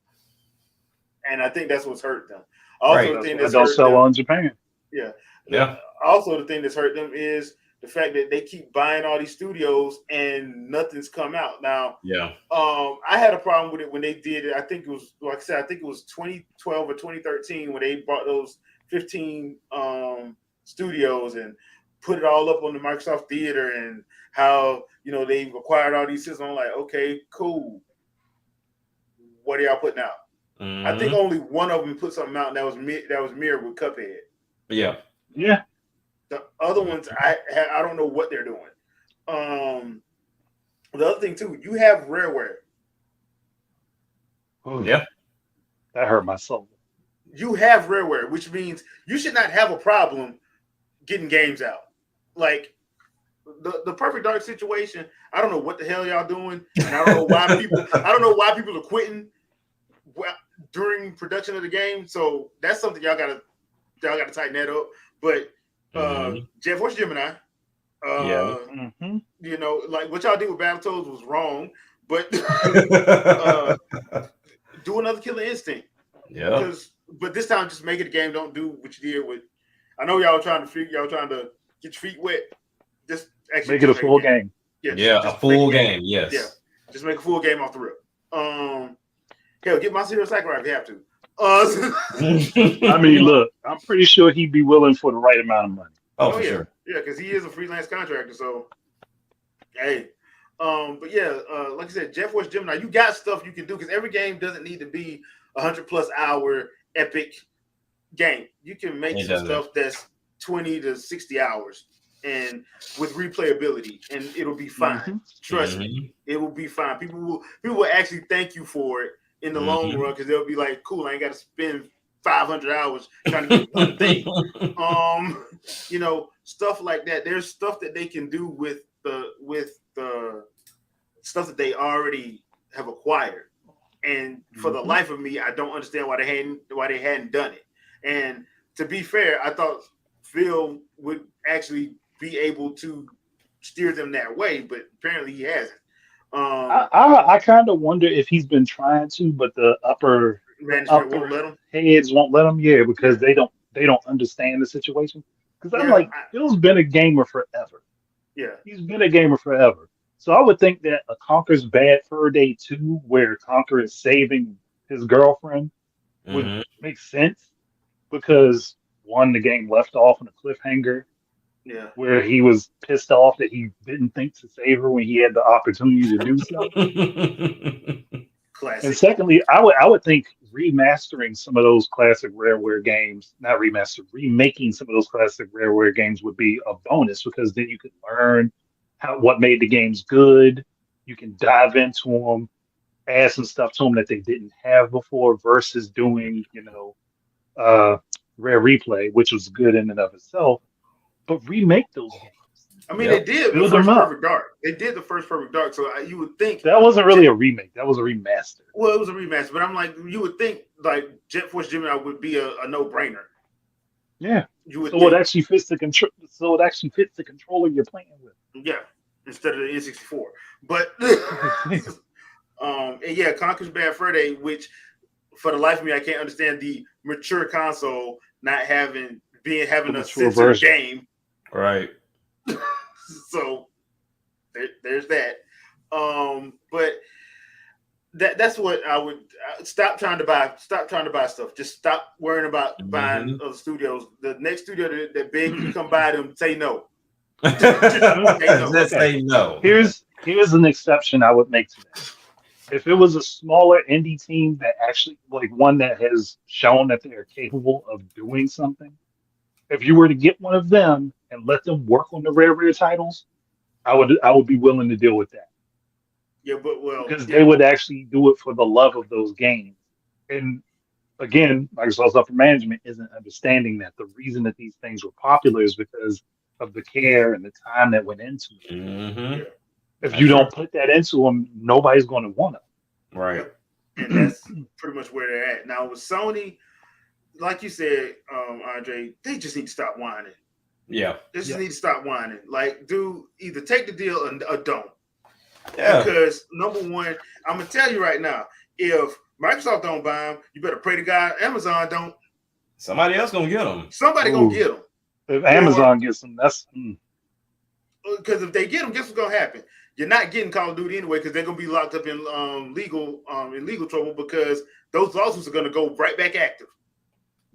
and I think that's what's hurt them. Also, right. The thing that's don't sell on Japan. Yeah. Yeah. Also, the thing that's hurt them is the fact that they keep buying all these studios and nothing's come out. Now, Yeah. I had a problem with it when they did it. I think it was, like I said, I think it was 2012 or 2013 when they bought those 15 studios and put it all up on the Microsoft Theater, and how, you know, they've acquired all these systems. I'm like, okay, cool. What are y'all putting out? Mm-hmm. I think only one of them put something out, and that was mirrored with Cuphead. Yeah. The other ones, I don't know what they're doing. The other thing too, you have Rareware. Ooh, Yeah. that hurt my soul. You have Rareware, which means you should not have a problem getting games out. Like the Perfect Dark situation, I don't know what the hell y'all doing, and I don't know why people are quitting during production of the game. So that's something y'all gotta tighten that up. But Jet Force Gemini, you know, like what y'all did with Battletoads was wrong, but do another Killer Instinct. Yeah. But this time, just make it a game. Don't do what you did with. I know y'all trying to get your feet wet. Just actually make it a full game. Yeah, a full game. Yes. Yeah, just make a full game off the rip. Hell, get my Serial Sakurai if you have to. I mean, look, I'm pretty sure he'd be willing for the right amount of money. Oh, for yeah, sure. Yeah, because he is a freelance contractor. So, hey, but yeah, like I said, Jet Force Gemini, you got stuff you can do, because every game doesn't need to be 100+ hour epic game. You can make stuff that's 20 to 60 hours and with replayability, and it'll be fine. Trust me, it will be fine. People will actually thank you for it in the long run, because they'll be like, cool, I ain't got to spend 500 hours trying to get one thing. You know, stuff like that. There's stuff that they can do with the stuff that they already have acquired. And for the life of me, I don't understand why they hadn't done it. And to be fair, I thought Phil would actually be able to steer them that way, but apparently he hasn't. I kind of wonder if he's been trying to, but the upper management won't let him. Heads won't let him. Yeah, because they don't understand the situation. Because I'm like, Phil's been a gamer forever. Yeah, he's been a gamer forever. So I would think that a Conker's Bad Fur Day 2, where Conker is saving his girlfriend, would make sense, because one, the game left off on a cliffhanger. Yeah, where he was pissed off that he didn't think to save her when he had the opportunity to do so. Classic. And secondly, I would think remastering some of those classic Rareware games, not remaking some of those classic Rareware games would be a bonus, because then you could learn what made the games good. You can dive into them, add some stuff to them that they didn't have before, versus doing, Rare Replay, which was good in and of itself. But remake those games. I mean, they did the first Perfect Dark. They did the first Perfect Dark, so you would think that wasn't really a remake. That was a remaster. Well, it was a remaster, but I'm like, you would think like Jet Force Gemini would be a no-brainer. Yeah, you would. So it actually fits the control. So it actually fits the controller you're playing with. Yeah, instead of the N64. But and yeah, Conker's Bad Fur Day, which for the life of me, I can't understand the mature console not having a censored game. Right. So there's that. But that's what I would stop trying to buy stuff. Just stop worrying about buying other studios. The next studio that big you come buy them, say no. Say no. Here's an exception I would make to that. If it was a smaller indie team that actually, like one that has shown that they are capable of doing something, if you were to get one of them and let them work on the rare titles, I would be willing to deal with that. Yeah, but because they would actually do it for the love of those games. And again, Microsoft's upper management isn't understanding that the reason that these things were popular is because of the care and the time that went into it. Mm-hmm. If you don't put that into them, nobody's going to want them. Right. And that's pretty much where they're at now with Sony. Like you said, Andre, they just need to stop whining. Yeah. They just need to stop whining. Like, dude, either take the deal or don't. Yeah. Because number one, I'm gonna tell you right now, if Microsoft don't buy them, you better pray to God Amazon don't. Somebody else gonna get them. Somebody gonna get them. If Amazon gets them, that's. because if they get them, guess what's gonna happen? You're not getting Call of Duty anyway because they're gonna be locked up in legal trouble because those lawsuits are gonna go right back active.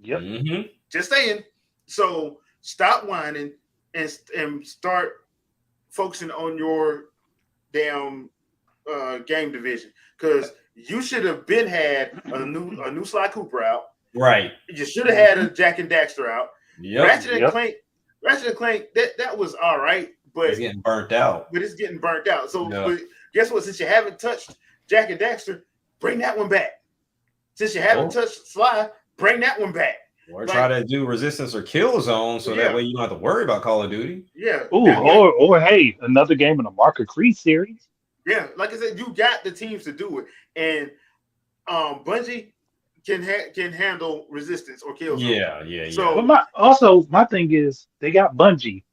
Yep. Mm-hmm. Just saying. So stop whining and start focusing on your damn game division because you should have been had a new Sly Cooper out. Right. You should have had a Jack and Daxter out. Yep. Ratchet and Clank, that was all right, but it's getting burnt out. But it's getting burnt out. So but guess what? Since you haven't touched Jack and Daxter, bring that one back. Since you haven't touched Sly, bring that one back. Or try to do Resistance or Killzone so that way you don't have to worry about Call of Duty. Yeah. Ooh, or hey, another game in the Mark of Creed series. Yeah, like I said, you got the teams to do it, and Bungie can handle Resistance or Killzone. Yeah. So, but my thing is they got Bungie,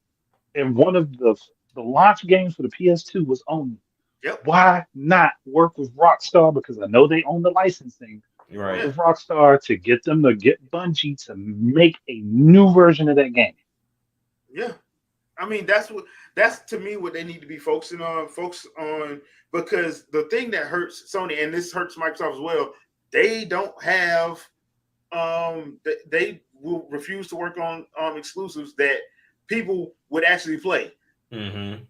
and one of the launch games for the PS2 was Oni. Yep. Why not work with Rockstar? Because I know they own the licensing. Right. With Rockstar to get them to get Bungie to make a new version of that game. Yeah. I mean, that's to me what they need to be focusing on. Focus on because the thing that hurts Sony and this hurts Microsoft as well. They don't have they will refuse to work on exclusives that people would actually play. Mm-hmm.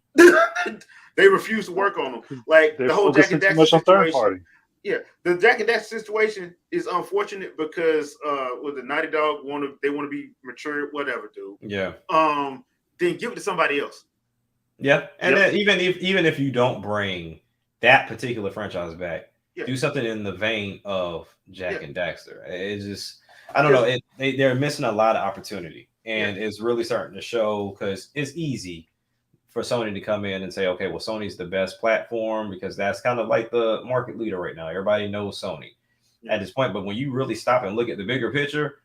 They refuse to work on them. Like they're the whole Jack and Daxter situation. Yeah, the Jack and Daxter situation is unfortunate because with the Naughty Dog they want to be mature, whatever, dude. Yeah. Then give it to somebody else. Yeah, and then even if you don't bring that particular franchise back, do something in the vein of Jack and Daxter. It's just I don't know. They're missing a lot of opportunity, and it's really starting to show because it's easy for Sony to come in and say, okay, well, Sony's the best platform because that's kind of like the market leader right now. Everybody knows Sony at this point, but when you really stop and look at the bigger picture,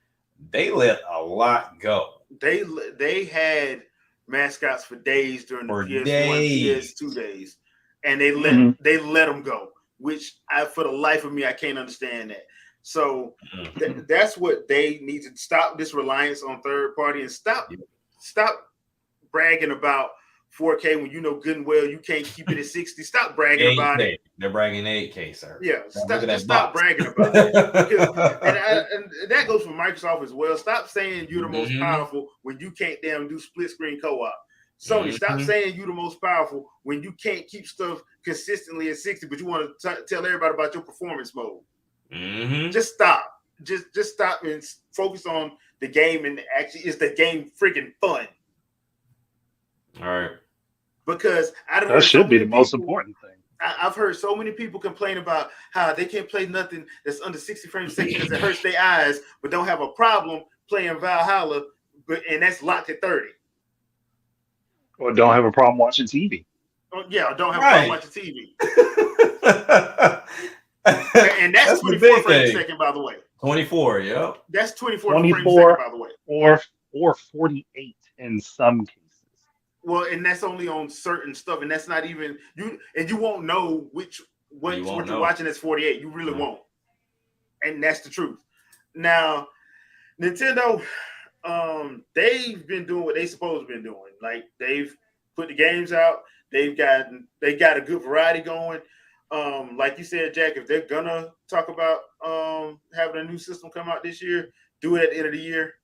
they let a lot go. They had mascots for days during the PS1, PS2 days, and they let them go. Which for the life of me, I can't understand that. So that's what they need to stop this reliance on third party and stop bragging about 4K when you know good and well you can't keep it at 60. Stop bragging 8K. about it. They're bragging 8K, sir. Yeah, stop bragging about it. And that goes for Microsoft as well. Stop saying you're the most powerful when you can't damn do split screen co-op. Sony, stop saying you're the most powerful when you can't keep stuff consistently at 60, but you want to tell everybody about your performance mode. Just stop. Just stop and focus on the game, and actually, is the game freaking fun? All right. Because that should be the most important thing. I've heard so many people complain about how they can't play nothing that's under 60 frames a second because it hurts their eyes, but don't have a problem playing Valhalla, and that's locked at 30. Or don't have a problem watching TV. Yeah, don't have a problem watching TV. And that's 24 frames a second, by the way. 24, yeah. That's 24 frames a second, by the way. Or 48 in some cases. Well, and that's only on certain stuff, and that's not even you. And you won't know what you're watching is 48. You really won't, and that's the truth. Now, Nintendo, they've been doing what they supposed to be doing. Like they've put the games out. They got a good variety going. Like you said, Jack, if they're gonna talk about having a new system come out this year, do it at the end of the year.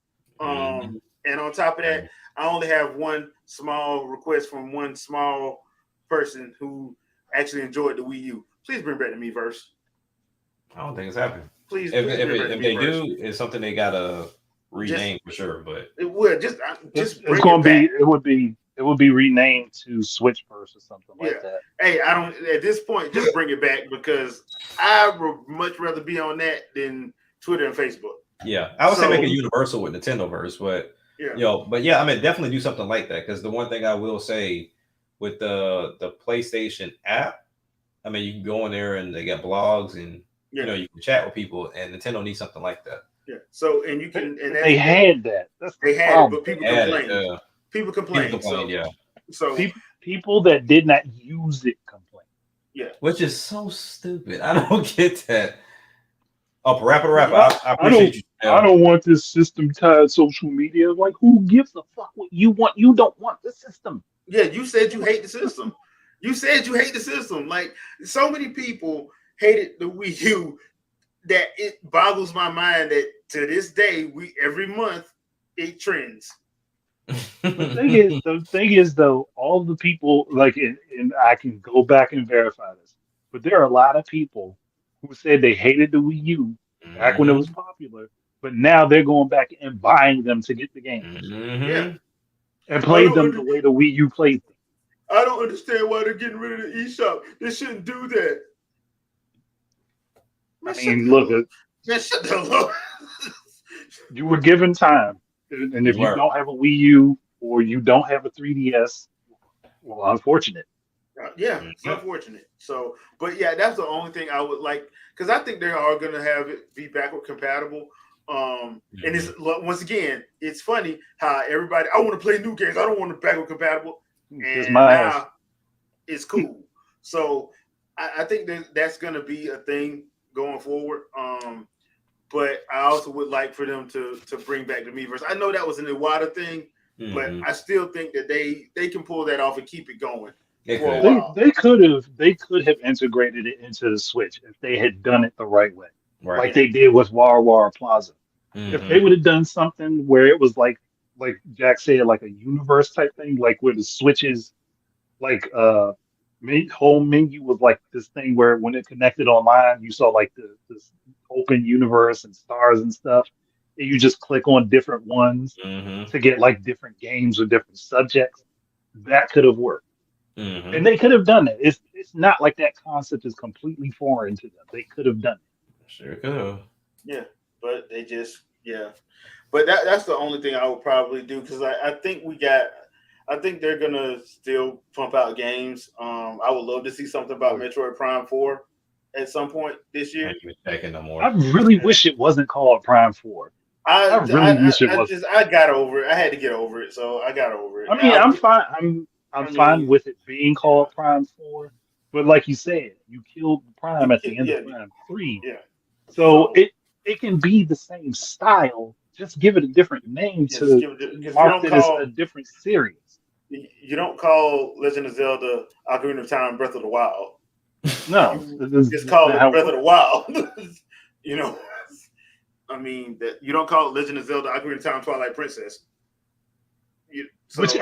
And on top of that, I only have one small request from one small person who actually enjoyed the Wii U. Please bring back the Miiverse. I don't think it's happening. Please, if they do, it's something they gotta rename for sure. But it would just it's going to be it would be renamed to Switchverse or something like that. Hey, I don't at this point just bring it back because I would much rather be on that than Twitter and Facebook. Yeah, I would say make it universal with Nintendoverse, but I mean, definitely do something like that because the one thing I will say with the PlayStation app, I mean, you can go in there and they got blogs and you can chat with people, and Nintendo needs something like that. Yeah. So and you can and they had that. They had it, but people complained. People complained. So people that did not use it complained. Yeah. Which is so stupid. I don't get that. Oh, rapper. I appreciate you. I don't want this system tied social media. Like, who gives a fuck what you want? You don't want the system. Yeah, you said you hate the system. You said you hate the system. Like so many people hated the Wii U that it boggles my mind that to this day every month it trends. The thing is though, all the people like, and I can go back and verify this, but there are a lot of people who said they hated the Wii U back when it was popular, but now they're going back and buying them to get the games Yeah, and I play don't. them the way the Wii U played them. I don't understand why they're getting rid of the eShop. They shouldn't do that. I Man, mean, look, shut the hell up. you were given time, and You if you were. don't have a Wii U or you don't have a 3DS, well, unfortunate. Yeah, it's unfortunate. So, but yeah, that's the only thing I would like because I think they are going to have it be backward compatible. And it's once again, it's funny how everybody I want to play new games. I don't want to backward compatible, Kiss and my ass. now it's cool. So I think that's going to be a thing going forward. But I also would like for them to bring back the Miiverse. I know that was an Iwata thing, but I still think that they can pull that off and keep it going for a while. They could have integrated it into the Switch if they had done it the right way, like they did with War War Plaza. If they would have done something where it was like Jack said, like a universe type thing, like where the Switches like home menu was like this thing where when it connected online, you saw like this open universe and stars and stuff. And you just click on different ones to get like different games or different subjects. That could have worked. And they could have done it. It's not like that concept is completely foreign to them. They could have done it. Sure could have. Yeah, but they just But that's the only thing I would probably do because I think I think they're gonna still pump out games. I would love to see something about Metroid Prime 4 at some point this year. No more. I really wish it wasn't called Prime 4. I really wish it was. I got over it. I had to get over it, so I got over it. I mean, I'm fine. I'm fine with it being called Prime 4, but like you said, you killed Prime at the end of Prime 3. Yeah. So it can be the same style. Just give it a different name to mark it as a different series. You don't call Legend of Zelda Ocarina of Time Breath of the Wild. No, it's called Breath of the Wild. You know, I mean that you don't call it Legend of Zelda Ocarina of Time Twilight Princess. Which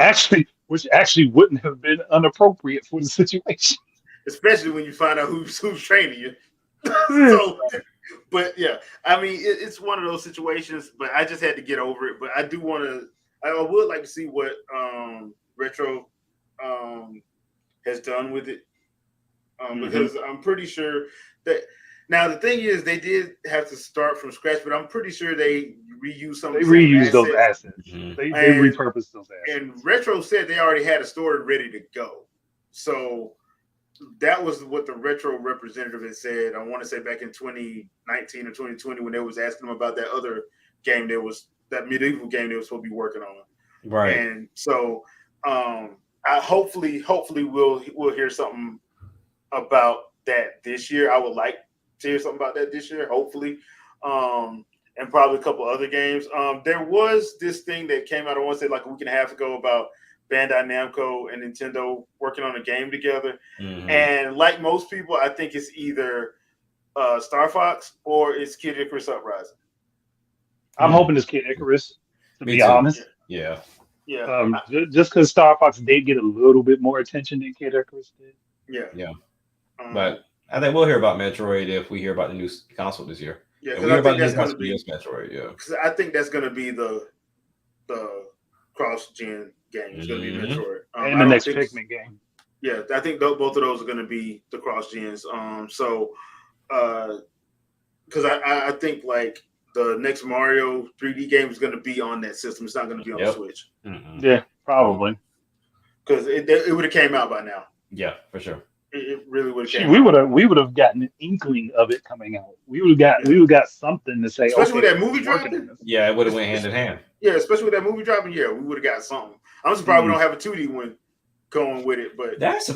actually wouldn't have been inappropriate for the situation. Especially when you find out who's training you. So, but yeah, I mean it's one of those situations. But I just had to get over it. But I do want to. I would like to see what Retro has done with it because I'm pretty sure that. Now the thing is, they did have to start from scratch, but I'm pretty sure they reused some. They reused those assets. They repurposed those assets. And Retro said they already had a story ready to go. So that was what the Retro representative had said. I want to say back in 2019 or 2020 when they was asking them about that other game that medieval game they were supposed to be working on. Right. And so I hopefully we'll hear something about that this year. I would like to hear something about that this year, hopefully. And probably a couple other games. There was this thing that came out, I want to say like a week and a half ago about Bandai Namco and Nintendo working on a game together. And like most people, I think it's either Star Fox or it's Kid Icarus Uprising. I'm hoping it's Kid Icarus, to be honest. Yeah. Just because Star Fox did get a little bit more attention than Kid Icarus did. Yeah. But I think we'll hear about Metroid if we hear about the new console this year. Yeah, because I think that's going to be Metroid. Yeah, because I think that's going to be the cross-gen game. It's going to be Metroid and the next Pikmin game. Yeah, I think both of those are going to be the cross-gens. So, because I think like the next Mario 3D game is going to be on that system. It's not going to be on the Switch. Yeah, probably. Because it would have came out by now. Yeah, for sure. It really would have. We would have gotten an inkling of it coming out. We would have got something to say. Especially with that movie dropping. Yeah, it would have went hand in hand. Yeah, especially with that movie dropping. Yeah, we would have got something. I'm surprised we don't have a 2D one going with it, but that's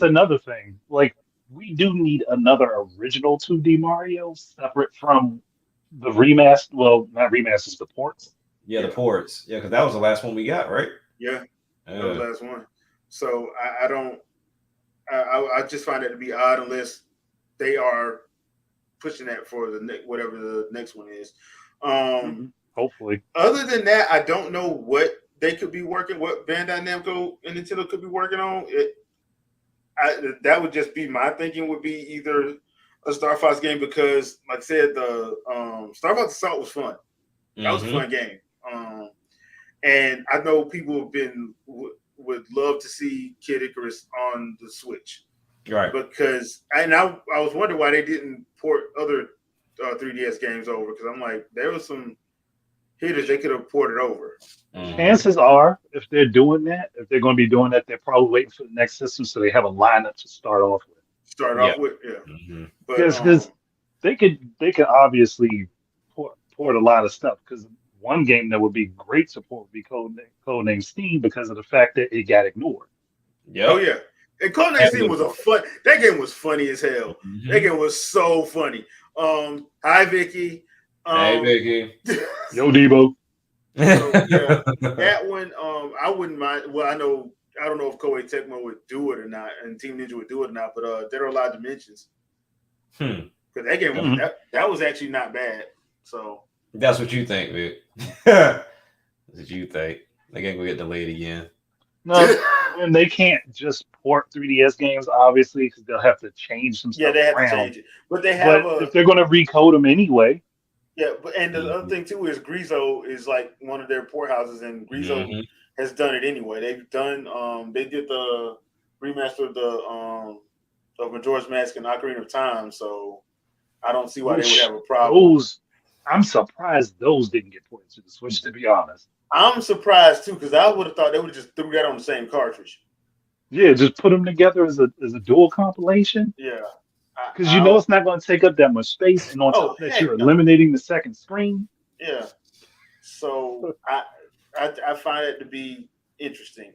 another thing. Like we do need another original 2D Mario separate from the remaster. Well, not remasters, the ports. Yeah, the ports. Yeah, because that was the last one we got, right? Yeah, that was the last one. So I don't. I just find that to be odd unless they are pushing that for the whatever the next one is. Hopefully. Other than that, I don't know what they could be working, what Bandai Namco and Nintendo could be working on. That would just be my thinking. Would be either a Star Fox game because, like I said, the Star Fox Assault was fun. That was a fun game. And I know people have been would love to see Kid Icarus on the Switch, right? Because I was wondering why they didn't port other 3DS games over because I'm like there was some hitters they could have ported over. Chances are, if they're doing that, if they're going to be doing that, they're probably waiting for the next system so they have a lineup to start off with. Because they could obviously port a lot of stuff. Because one game that would be great support would be Codename Steam because of the fact that it got ignored. Yep. Oh yeah, and Codename Steam was that game was funny as hell. That game was so funny. Hi Vicky. Hey Vicky. Yo Debo. So, yeah, that one I wouldn't mind. Well, I don't know if Koei Tecmo would do it or not, and Team Ninja would do it or not. But there are a lot of dimensions. Because that game that was actually not bad. So that's what you think, Vic. That's what you think. That game will get delayed again. No, and they can't just port 3DS games, obviously, because they'll have to change some stuff. Yeah, they have to change it. But they have. But if they're going to recode them anyway. Yeah, but and the other thing too is Grizo is like one of their port houses, and Grizo has done it anyway. They've done. They did the remaster of Majora's Mask and Ocarina of Time, so I don't see why they would have a problem. I'm surprised those didn't get ported to the Switch, to be honest. I'm surprised too because I would have thought they would have just threw that on the same cartridge. Yeah, just put them together as a dual compilation. Yeah, because it's not going to take up that much space, and on top of that, you're eliminating the second screen. Yeah, so I find it to be interesting.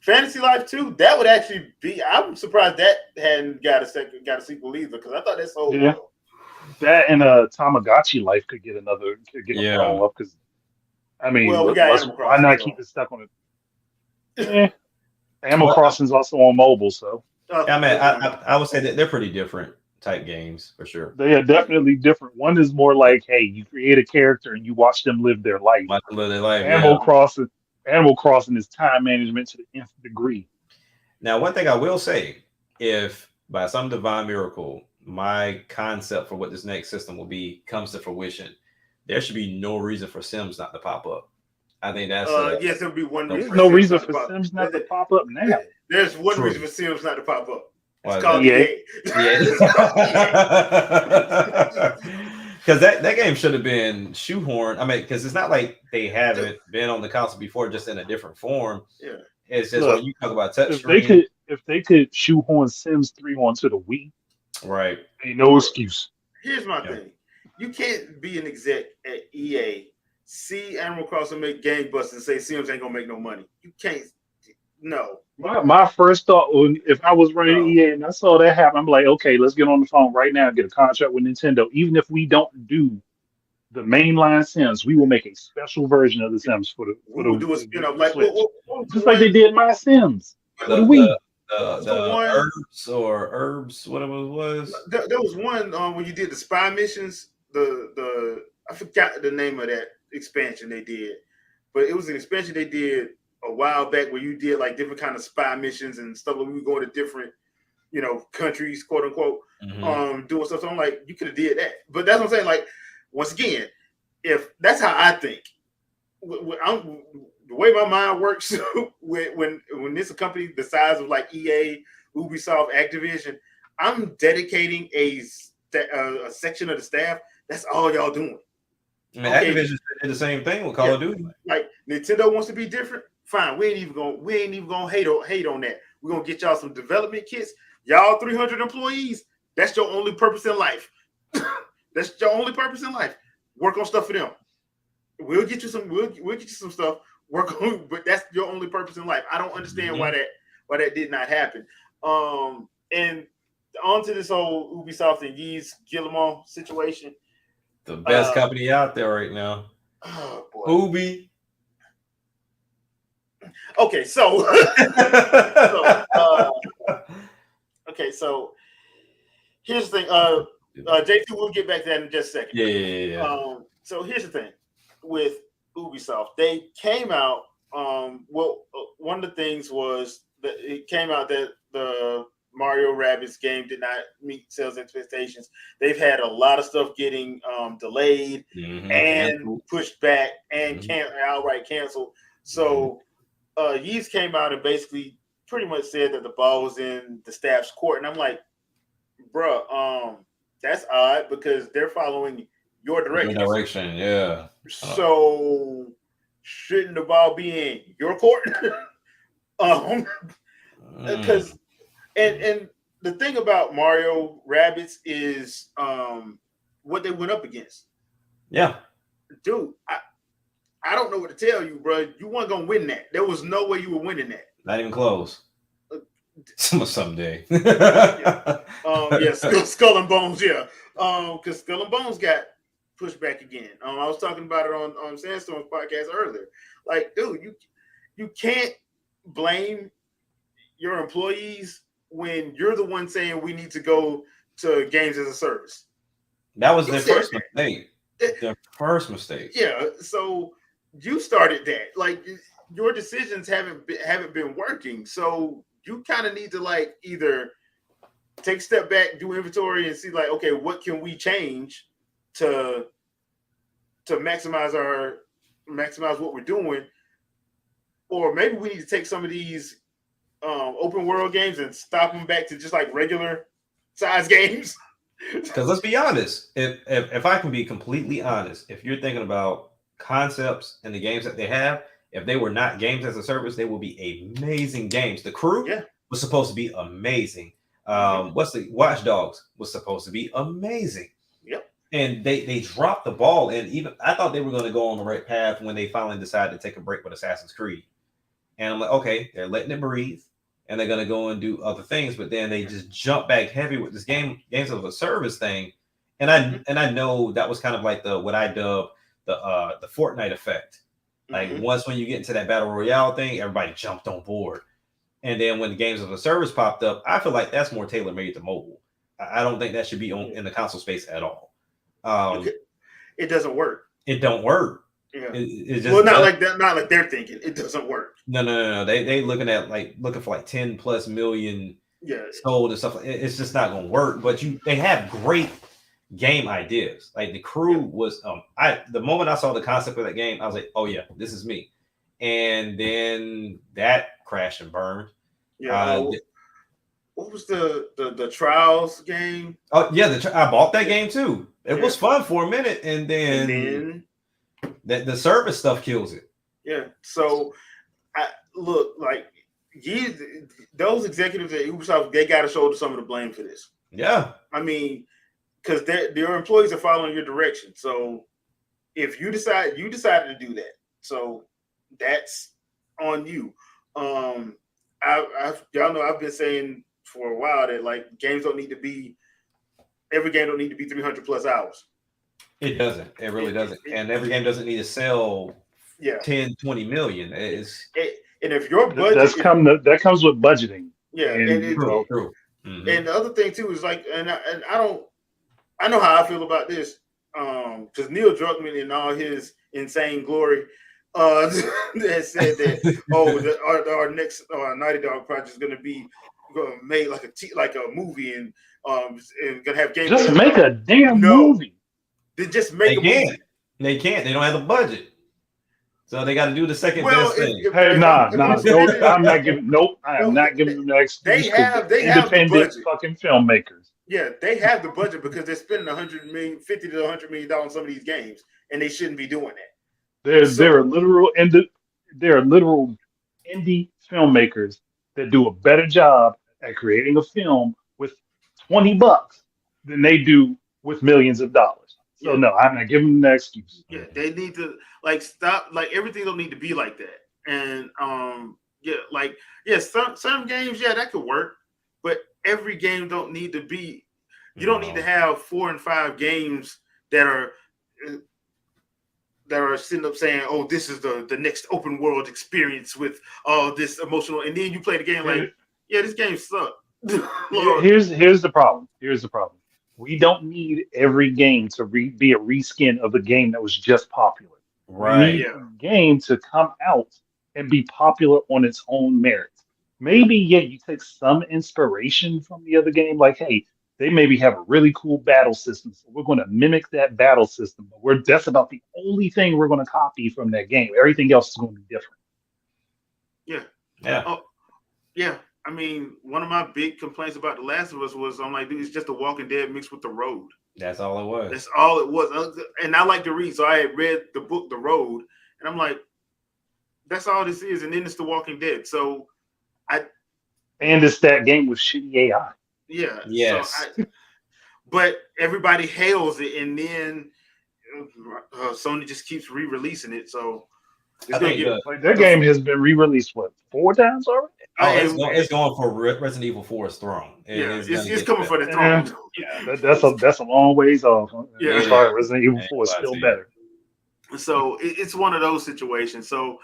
Fantasy Life 2, that would actually be. I'm surprised that hadn't got a sequel either because I thought that sold well. That and Tamagotchi Life could get a follow up because I mean, why not keep it stuck on it? Animal Crossing's also on mobile, so I mean, I would say that they're pretty different type games for sure. They are definitely different. One is more like, hey, you create a character and you watch them live their life. Animal Crossing is time management to the nth degree. Now, one thing I will say, if by some divine miracle my concept for what this next system will be comes to fruition, there should be no reason for Sims not to pop up. I think that's yes, there'll be one. There's no reason for Sims not to pop up now. There's one reason for Sims not to pop up. It's called EA. Because that game should have been shoehorned. I mean, because it's not like they haven't been on the console before, just in a different form. Yeah, it's just when you talk about touch if they could shoehorn Sims 3 onto the Wii, right? Ain't no excuse. Here's my thing: you can't be an exec at EA, see Animal Crossing make gangbusters, and say Sims ain't gonna make no money. You can't. No. My first thought, if I was running EA and I saw that happen, I'm like, okay, let's get on the phone right now and get a contract with Nintendo. Even if we don't do the mainline Sims, we will make a special version of the Sims for the do a spin-off like just like they did My Sims. The herbs, whatever it was. There was one when you did the spy missions. The I forgot the name of that expansion they did, but it was an expansion they did a while back where you did like different kind of spy missions and stuff. Like we were going to different, countries, quote unquote, doing stuff. So I'm like, you could have did that, but that's what I'm saying. Like, once again, if that's how I think, the way my mind works, when this a company the size of like EA, Ubisoft, Activision, I'm dedicating a section of the staff. That's all y'all doing. I mean, Activision did the same thing with Call of Duty. Like Nintendo wants to be different. Fine, we ain't even gonna hate on that. We're gonna get y'all some development kits. Y'all 300 employees. That's your only purpose in life. That's your only purpose in life. Work on stuff for them. We'll get you some. We'll get you some stuff. Work on, but that's your only purpose in life. I don't understand why that did not happen. And on to this whole Ubisoft and Yves Guillemot situation. The best company out there right now. Oh boy. Ubi. Okay, so okay, so here's the thing. JT, we'll get back to that in just a second. Yeah. So here's the thing with Ubisoft. They came out. One of the things was that it came out that the Mario Rabbids game did not meet sales expectations. They've had a lot of stuff getting delayed and pushed back and outright canceled. So Yeez came out and basically pretty much said that the ball was in the staff's court, and I'm like, bruh, that's odd because they're following your direction. Your direction, yeah. So shouldn't the ball be in your court? Because and the thing about Mario Rabbids is what they went up against. Yeah, dude, I don't know what to tell you, bro. You weren't gonna win that. There was no way you were winning that. Not even close. Someday. Skull and Bones, yeah. Because Skull and Bones got pushed back again. I was talking about it on Sandstorm's podcast earlier. Like, dude, you can't blame your employees when you're the one saying we need to go to games as a service. That was their first mistake. Their first mistake. Yeah, so you started that. Like, your decisions haven't been working. So you kind of need to like either take a step back, do inventory, and see like, okay, what can we change to maximize what we're doing, or maybe we need to take some of these open world games and stop them back to just like regular size games. Because let's be honest, if I can be completely honest, if you're thinking about concepts and the games that they have, if they were not games as a service, they would be amazing games. The Crew was supposed to be amazing. What's the Watch Dogs was supposed to be amazing. Yep. And they dropped the ball. And even I thought they were going to go on the right path when they finally decided to take a break with Assassin's Creed. And I'm like, okay, they're letting it breathe, and they're going to go and do other things. But then they just jump back heavy with this games of a service thing. And I know that was kind of like what I dub the Fortnite effect. Like once when you get into that battle royale thing, everybody jumped on board. And then when the games of a service popped up, I feel like that's more tailor made to mobile. I don't think that should be in the console space at all. It doesn't work. It don't work. Yeah. It just not like that. Not like they're thinking. It doesn't work. No. They looking for like 10+ million sold and stuff. It's just not gonna work. But they have great game ideas. Like the Crew was the moment I saw the concept of that game, I was like, oh yeah, this is me. And then that crashed and burned. Yeah. What was the Trials game? Oh yeah, I bought that game too. It was fun for a minute, and then the service stuff kills it. Yeah. So look, like those executives at Ubisoft, they got to shoulder some of the blame for this. Yeah. I mean, because their employees are following your direction. So if you decided to do that, so that's on you. Y'all know I've been saying for a while that like games don't need to be every game don't need to be 300+ hours. It doesn't. It really doesn't. And every game doesn't need to sell 10, 20 million. And if your budget that comes with budgeting. Yeah, true. And the other thing too is like, and I know how I feel about this. Because Neil Druckmann in all his insane glory that said that our next Naughty Dog project is going to be made like a movie and gonna have games. Just make a damn movie. They just make a movie. They can't. They don't have the budget, so they got to do the second best thing. I'm not giving. Nope, I am not giving them the excuse. They have independent fucking filmmakers. Yeah, they have the budget because they're spending $50 to $100 million on some of these games, and they shouldn't be doing that. There are literal indie filmmakers that do a better job at creating a film with $20 than they do with millions of dollars. So no, I'm not giving them the excuse. Yeah, they need to stop. Like everything don't need to be like that. And some games, that could work, but every game don't need to be. You don't need to have 4 and 5 games that that are sitting up saying, "Oh, this is the next open world experience with all this emotional," and then you play the game like, "Yeah, this game sucks." Here's the problem. Here's the problem. We don't need every game to be a reskin of a game that was just popular. We Right. need a game to come out and be popular on its own merits. Maybe, yeah, you take some inspiration from the other game, like, hey, they maybe have a really cool battle system, so we're going to mimic that battle system. But that's about the only thing we're going to copy from that game. Everything else is going to be different. Yeah. Yeah. Oh, yeah. I mean, one of my big complaints about The Last of Us was, I'm like, dude, it's just The Walking Dead mixed with The Road. That's all it was. That's all it was. And I like to read, so I had read the book The Road, and I'm like, that's all this is. And then it's The Walking Dead. So and it's that game with shitty AI. Yeah. Yes. So but everybody hails it, and then Sony just keeps re-releasing it. So I think that game has been re-released 4 times already. It's going for Resident Evil 4's throne. It's coming for the throne. Yeah, that's a long ways off. Yeah, sorry, Resident Evil 4 is still better. So it's one of those situations. So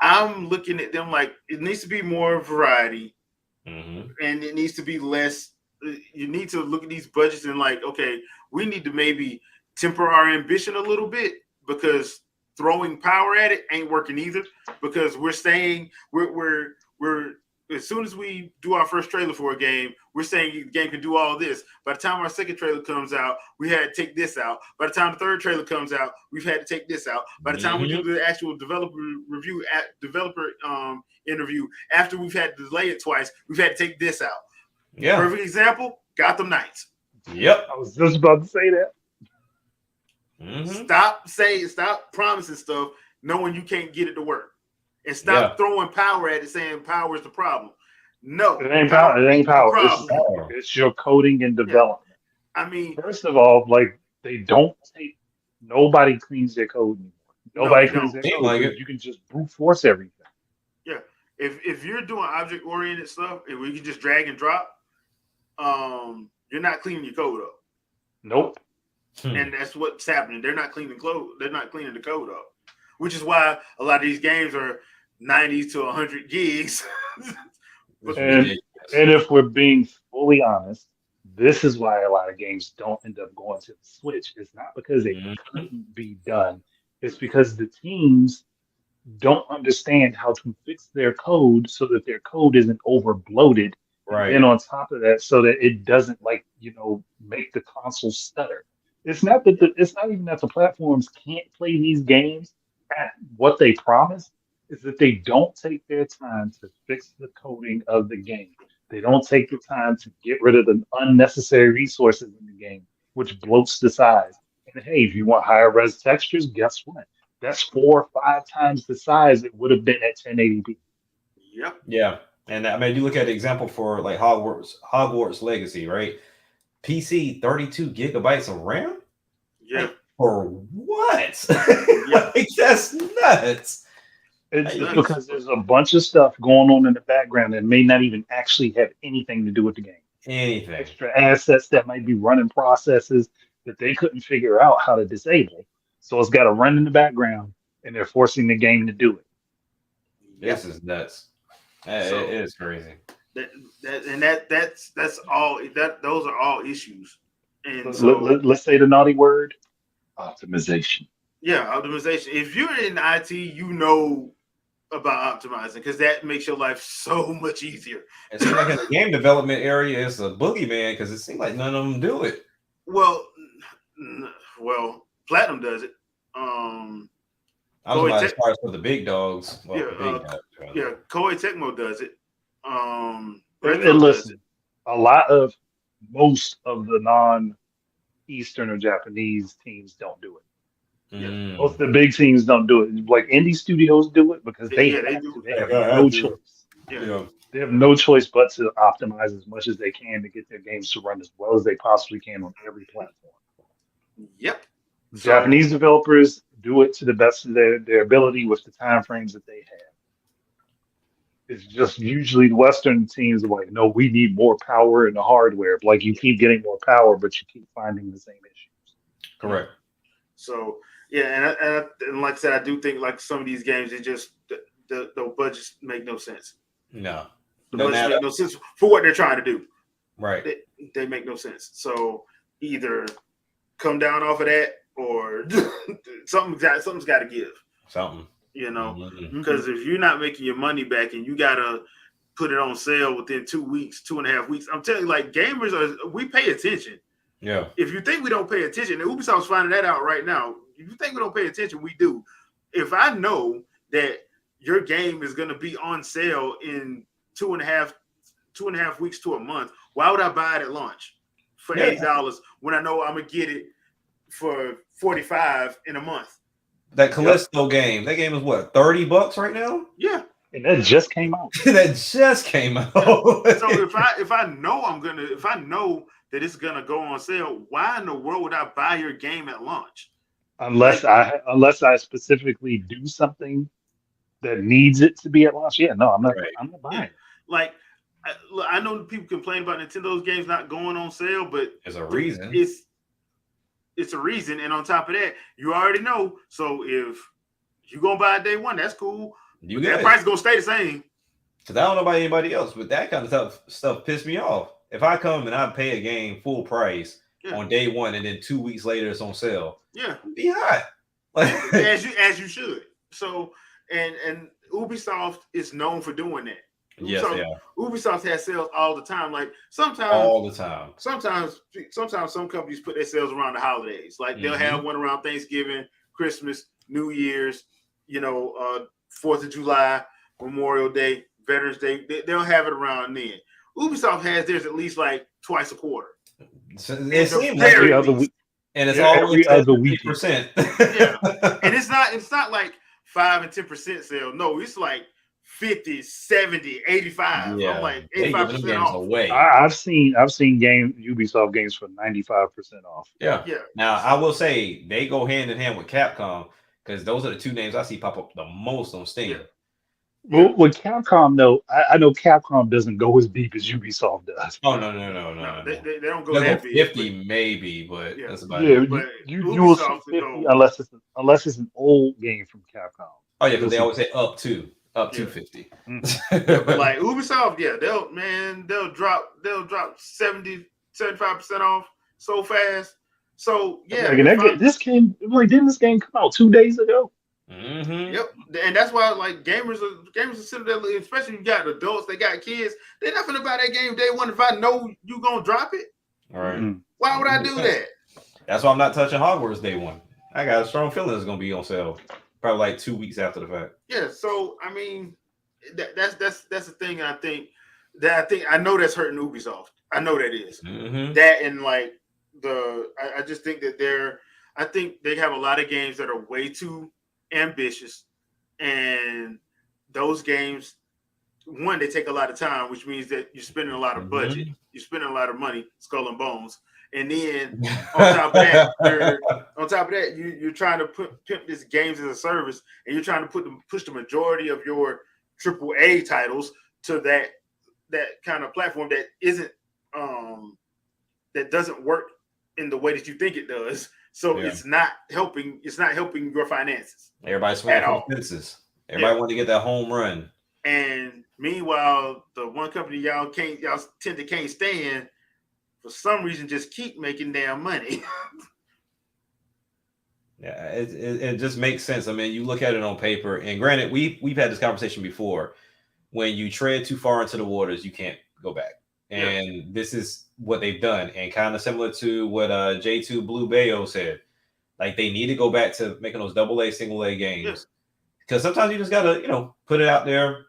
I'm looking at them like it needs to be more variety, and it needs to be less. You need to look at these budgets and like, okay, we need to maybe temper our ambition a little bit, because throwing power at it ain't working either, because we're saying we're as soon as we do our first trailer for a game, we're saying the game can do all this. By the time our second trailer comes out, we had to take this out. By the time the third trailer comes out, we've had to take this out. By the time we do the actual developer review, interview, after we've had to delay it twice, we've had to take this out. Yeah. Perfect example, Gotham Knights. Yep. I was just about to say that. Stop promising stuff knowing you can't get it to work. And stop throwing power at it saying power is the problem. No. It ain't power. It ain't power. It's your coding and development. Yeah. I mean, first of all, like, they don't take, nobody cleans their code anymore. Nobody cleans their code. Like you can just brute force everything. Yeah. If you're doing object oriented stuff and we can just drag and drop, you're not cleaning your code up. Nope. And that's what's happening. They're not cleaning the code up, which is why a lot of these games are 90 to 100 gigs. and if we're being fully honest, this is why a lot of games don't end up going to the Switch. It's not because they couldn't be done. It's because the teams don't understand how to fix their code so that their code isn't over bloated. Right. And on top of that, so that it doesn't make the console stutter. It's not that it's not even that the platforms can't play these games at what they promise. Is that they don't take their time to fix the coding of the game. They don't take the time to get rid of the unnecessary resources in the game, which bloats the size. And hey, if you want higher res textures, guess what? That's 4 or 5 times the size it would have been at 1080p. Yep. Yeah. And I mean, you look at the example for like Hogwarts Legacy, right? PC 32 gigabytes of RAM? Yeah. Like, for what? Like, that's nuts. It's because there's a bunch of stuff going on in the background that may not even actually have anything to do with the game. Anything. Extra assets that might be running processes that they couldn't figure out how to disable. So it's got to run in the background, and they're forcing the game to do it. This is nuts. It is crazy. That's all. Those are all issues. And let's say the naughty word: optimization. Yeah, optimization. If you're in IT, you know about optimizing, because that makes your life so much easier. It seems like in the game development area, it's a boogeyman because it seems like none of them do it. Well, Platinum does it. I was about as far as for the big dogs. Well, Koei Tecmo does it. And listen, most of the non-Eastern or Japanese teams don't do it. Most of the big teams don't do it. Like indie studios do it because they have no choice. They have no choice but to optimize as much as they can to get their games to run as well as they possibly can on every platform. Yep. Japanese developers do it to the best of their ability with the time frames that they have. It's just usually the Western teams are like, no, we need more power in the hardware. Like, you keep getting more power, but you keep finding the same issues. Correct. So Yeah, and like I said, I do think like some of these games, it just the budgets make no sense. No, The no budgets matter. make no sense for what they're trying to do. Right. They make no sense. So either come down off of that, or something's got to give. Something. You know, Mhm. because if you're not making your money back and you gotta put it on sale within 2 weeks, 2.5 weeks, I'm telling you, like gamers we pay attention. Yeah. If you think we don't pay attention, and Ubisoft's finding that out right now. If you think we don't pay attention, we do. If I know that your game is going to be on sale in 2.5 weeks to a month, why would I buy it at launch for $80 when I know I'm gonna get it for $45 in a month? That Callisto game, that game is what, $30 right now? Yeah. And that just came out. That just came out. So if I know that it's gonna go on sale, why in the world would I buy your game at launch? Unless I specifically do something that needs it to be at launch. Yeah, no, I'm not. Right. I'm not buying it. Like I know people complain about Nintendo's games not going on sale, but There's a reason. It's a reason, and on top of that, you already know. So if you're gonna buy it day one, that's cool. That price is gonna stay the same. Because I don't know about anybody else, but that kind of stuff pissed me off. If I come and I pay a game full price on day one, and then 2 weeks later it's on sale, be hot. as you should. So and Ubisoft is known for doing that. Yes, they are. Ubisoft has sales all the time. Like sometimes all the time. Sometimes some companies put their sales around the holidays. Like they'll have one around Thanksgiving, Christmas, New Year's, 4th of July, Memorial Day, Veterans Day. They'll have it around then. Ubisoft has theirs at least like twice a quarter. So it seems like every other week. And it's every other week. Yeah. And it's not like 5 and 10% sale. No, it's like 50, 70, 85. Yeah. I'm like 85% off. Away. I've seen Ubisoft games for 95% off. Yeah. Now I will say they go hand in hand with Capcom, because those are the two names I see pop up the most on Steam. Yeah. Well, with Capcom, though, I know Capcom doesn't go as deep as Ubisoft does. Oh no. They don't go that deep. 50 maybe, but that's about it. it. But you will see 50 unless it's an old game from Capcom. Oh yeah, because they always say up to 50. But like Ubisoft, they'll drop 70, 75% off so fast. So didn't this game come out 2 days ago? Mm-hmm. Yep, and that's why like gamers are sitting there, especially if you got adults, they got kids. They're not gonna buy that game day one if I know you gonna drop it. All right. Mm-hmm. Why would I do that? That's why I'm not touching Hogwarts day one. I got a strong feeling it's gonna be on sale probably like 2 weeks after the fact. Yeah. So I mean, that's the thing. I know that's hurting Ubisoft. I know that is that, and like I just think that I think they have a lot of games that are way too ambitious, and those games, one, they take a lot of time, which means that you're spending a lot of budget, you're spending a lot of money, skull and bones, and then on top of that, you're trying to pimp this games as a service, and you're trying to push the majority of your AAA titles to that kind of platform that isn't that doesn't work in the way that you think it does. So it's not helping your finances. Everybody's swinging for fences. Everybody want to get that home run. And meanwhile, the one company y'all tend to can't stand, for some reason, just keep making damn money. Yeah, it just makes sense. I mean, you look at it on paper, and granted, we've had this conversation before. When you tread too far into the waters, you can't go back. And this is what they've done, and kind of similar to what J2 Blue Bayo said. Like, they need to go back to making those AA, single A games, because sometimes you just gotta, put it out there.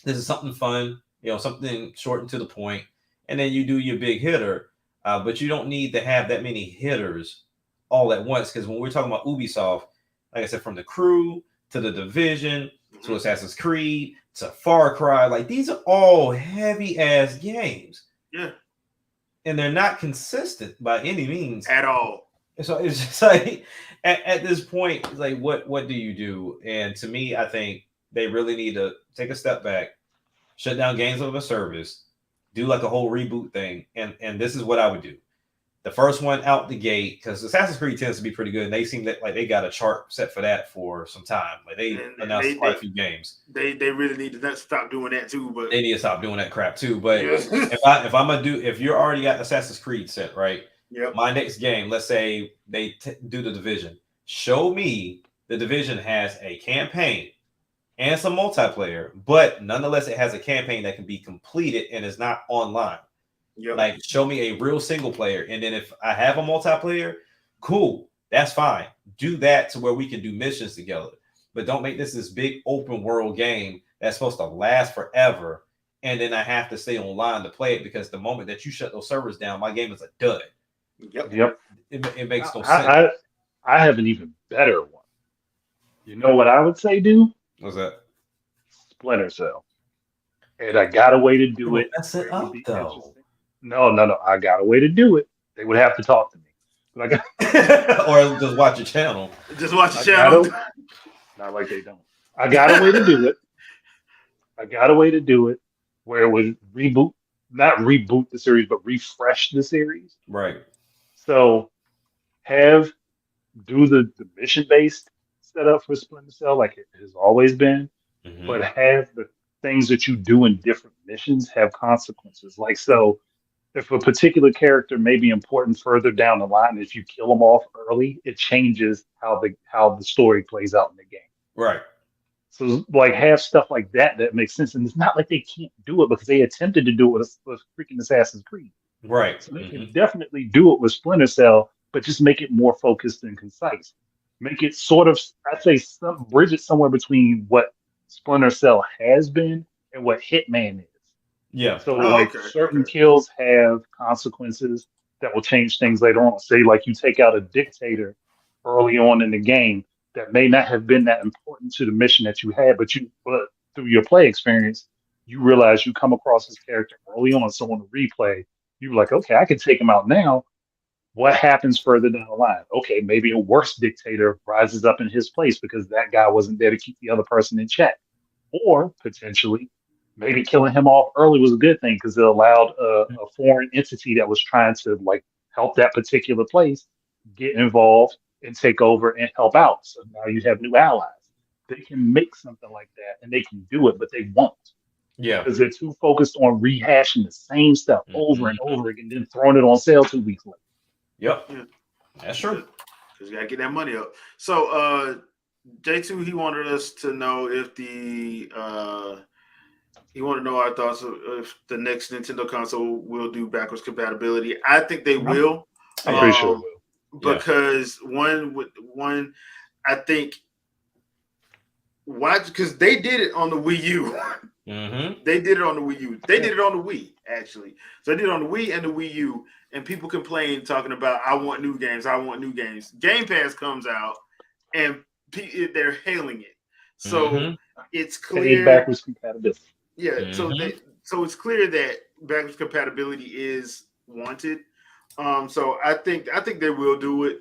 This is something fun, something short and to the point, and then you do your big hitter. But you don't need to have that many hitters all at once, because when we're talking about Ubisoft, like I said, from the Crew to the Division to Assassin's Creed to Far Cry, like these are all heavy ass games. Yeah. And they're not consistent by any means at all. So it's just like at this point, it's like what do you do? And to me, I think they really need to take a step back, shut down games of a service, do like a whole reboot thing. And this is what I would do. the first one out the gate, because Assassin's Creed tends to be pretty good, and they seem like they got a chart set for that for some time. Like they announced quite a few games. They really need to stop doing that too. But they need to stop doing that crap too. But yes. if you're already got Assassin's Creed set, right? Yep. My next game, let's say they do the Division. Show me the Division has a campaign and some multiplayer, but nonetheless it has a campaign that can be completed and is not online. Yep. Like, show me a real single player, and then if I have a multiplayer, cool, that's fine. Do that to where we can do missions together, but don't make this big open world game that's supposed to last forever, and then I have to stay online to play it, because the moment that you shut those servers down, my game is a dud. Yep. It makes no sense. I have an even better one. You know what I would say, do? What's that? Splinter Cell. And I got a way to do it. That's it up, though. No. I got a way to do it. They would have to talk to me. But I got or just watch your channel. Just watch your channel. Not like they don't. I got a way to do it. Where it would not reboot the series, but refresh the series. Right. So do the mission-based setup for Splinter Cell like it has always been, but have the things that you do in different missions have consequences. Like, so if a particular character may be important further down the line, if you kill them off early, it changes how the story plays out in the game. Right. So like have stuff like that makes sense. And it's not like they can't do it, because they attempted to do it with freaking Assassin's Creed. Right. So they can definitely do it with Splinter Cell, but just make it more focused and concise. Make it sort of, I'd say, bridge it somewhere between what Splinter Cell has been and what Hitman is. Yeah. So certain kills have consequences that will change things later on. Say like you take out a dictator early on in the game that may not have been that important to the mission that you had, but through your play experience, you realize you come across this character early on. So on the replay, you're like, okay, I can take him out now. What happens further down the line? Okay, maybe a worse dictator rises up in his place because that guy wasn't there to keep the other person in check. Or potentially, maybe killing him off early was a good thing because it allowed a foreign entity that was trying to like help that particular place get involved and take over and help out. So now you have new allies. They can make something like that and they can do it, but they won't. Yeah. Because they're too focused on rehashing the same stuff over and over again, then throwing it on sale 2 weeks later. Yep. Yeah. That's true. Because you got to get that money up. So J2, he wanted us to know if he wanted to know our thoughts of if the next Nintendo console will do backwards compatibility. I think they will. I'm pretty sure it will. Because one, I think because they did it on the Wii U. They did it on the Wii U. They did it on the Wii, actually. So they did it on the Wii and the Wii U, and people complain talking about, I want new games. Game Pass comes out, and they're hailing it. So it's clear. Backwards compatibility. Yeah, so it's clear that backwards compatibility is wanted. So I think they will do it.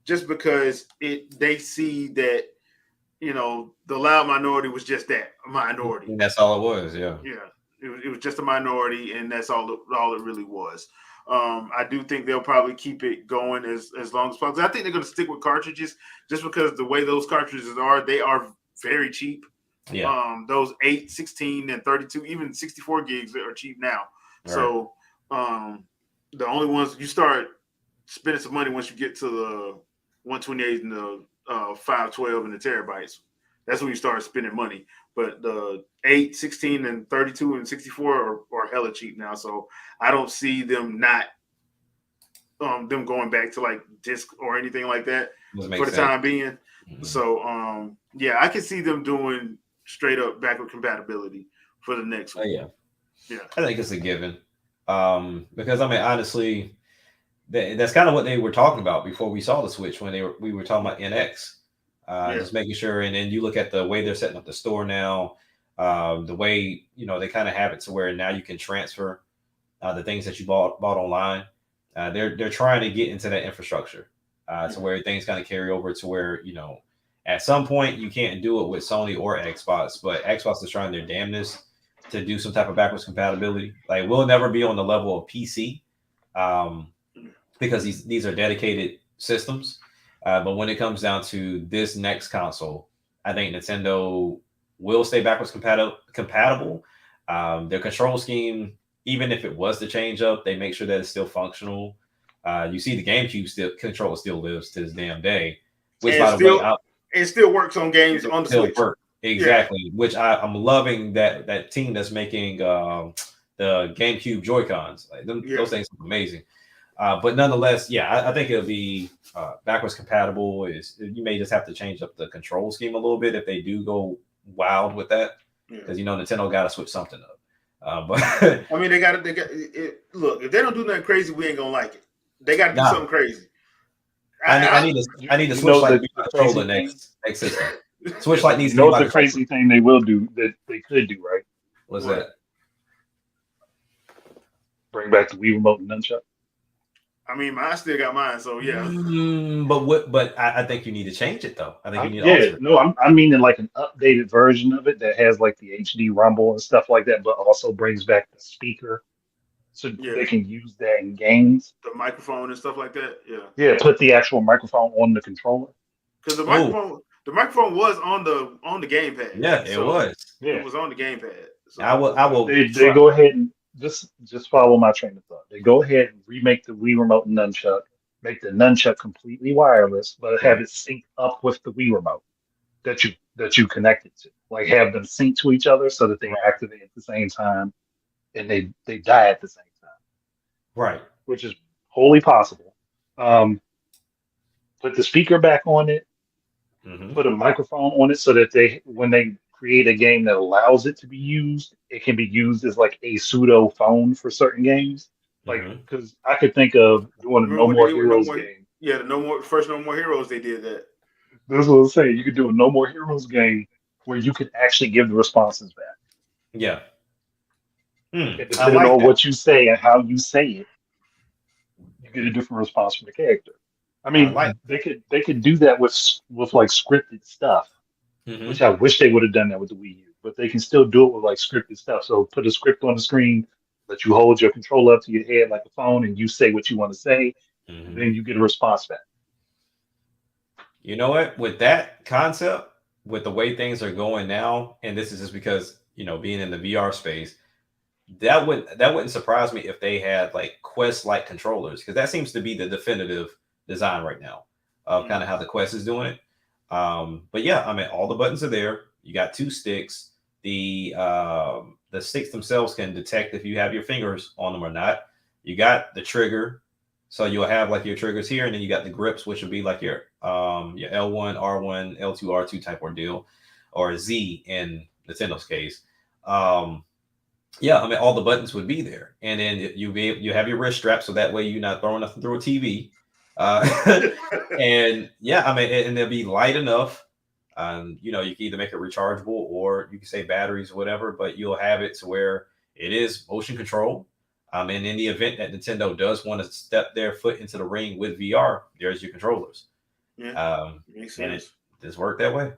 Just because they see that, the loud minority was just that, a minority. And that's all it was, yeah. Yeah, it was just a minority, and that's all it really was. I do think they'll probably keep it going as long as possible. I think they're going to stick with cartridges just because the way those cartridges are, they are very cheap. Yeah. Those 8, 16, and 32, even 64 gigs are cheap now. Right. So the only ones you start spending some money once you get to the 128 and the 512 and the terabytes. That's when you start spending money. But the 8, 16, and 32 and 64 are hella cheap now. So I don't see them not them going back to like disc or anything like that for the time being. So yeah, I can see them doing straight up backward compatibility for the next one. Yeah. I think it's a given. Because I mean, honestly, that's kind of what they were talking about before we saw the Switch when we were talking about NX. Just making sure, and then you look at the way they're setting up the store now, the way they kind of have it to where now you can transfer the things that you bought online. They're trying to get into that infrastructure to where things kind of carry over to where at some point you can't do it with Sony or Xbox, but Xbox is trying their damnedest to do some type of backwards compatibility. Like we'll never be on the level of PC. because these are dedicated systems. But when it comes down to this next console, I think Nintendo will stay backwards compatible. Their control scheme, even if it was to change up, they make sure that it's still functional. You see, the GameCube controller still lives to this damn day, which, by the way, it still works on games on the Switch. Exactly, yeah. Which I'm loving that team that's making the GameCube Joy-Cons. Like those things are amazing. But nonetheless, yeah, I think it'll be backwards compatible. You may just have to change up the control scheme a little bit if they do go wild with that, because Nintendo got to switch something up. But I mean, they got it. Look, if they don't do nothing crazy, we ain't gonna like it. They got to do something crazy. I need to switch like controller next system. Switch like needs to be the crazy thing they will do that they could do, right? What's that? Bring back the Wii remote and nunchuck. I mean, I still got mine, so yeah. But I think you need to change it though. I think you need to alter it. No, I mean in like an updated version of it that has like the HD rumble and stuff like that, but also brings back the speaker, so they can use that in games. The microphone and stuff like that. Yeah. Yeah, put the actual microphone on the controller. Because the microphone was on the gamepad. Yeah, it was. Yeah, it was on the gamepad. So I will. They go ahead and just follow my train of thought. They go ahead and remake the Wii remote and nunchuck, make the nunchuck completely wireless, but have it sync up with the Wii remote that you connected to. Like have them sync to each other so that they activate at the same time and they die at the same time. Right. Which is wholly possible. Put the speaker back on it. Put a microphone on it so that when they create a game that allows it to be used, it can be used as like a pseudo phone for certain games. Like, because I could think of doing a No More Heroes game. Yeah, the No More Heroes, they did that. That's what I'm saying. You could do a No More Heroes game where you could actually give the responses back. Yeah. Depending on what you say and how you say it, you get a different response from the character. I mean, they could do that with like scripted stuff, which I wish they would have done that with the Wii U. But they can still do it with like scripted stuff. So put a script on the screen, let you hold your controller up to your head like a phone, and you say what you want to say, and then you get a response back. You know what? With that concept, with the way things are going now, and this is just because being in the VR space, that wouldn't surprise me if they had like Quest-like controllers, because that seems to be the definitive design right now of kind of how the Quest is doing it. But yeah, I mean, all the buttons are there. You got 2 sticks. The sticks themselves can detect if you have your fingers on them or not. You got the trigger, so you'll have like your triggers here, and then you got the grips, which would be like your L1, R1, L2, R2 type ordeal, or Z in Nintendo's case. Yeah, I mean, all the buttons would be there, and then you have your wrist strap, so that way you're not throwing nothing through a TV. And yeah, I mean, and they'll be light enough. You can either make it rechargeable or you can say batteries or whatever, but you'll have it to where it is motion control. And in the event that Nintendo does want to step their foot into the ring with VR, there's your controllers. Yeah, makes sense. And it just worked that way.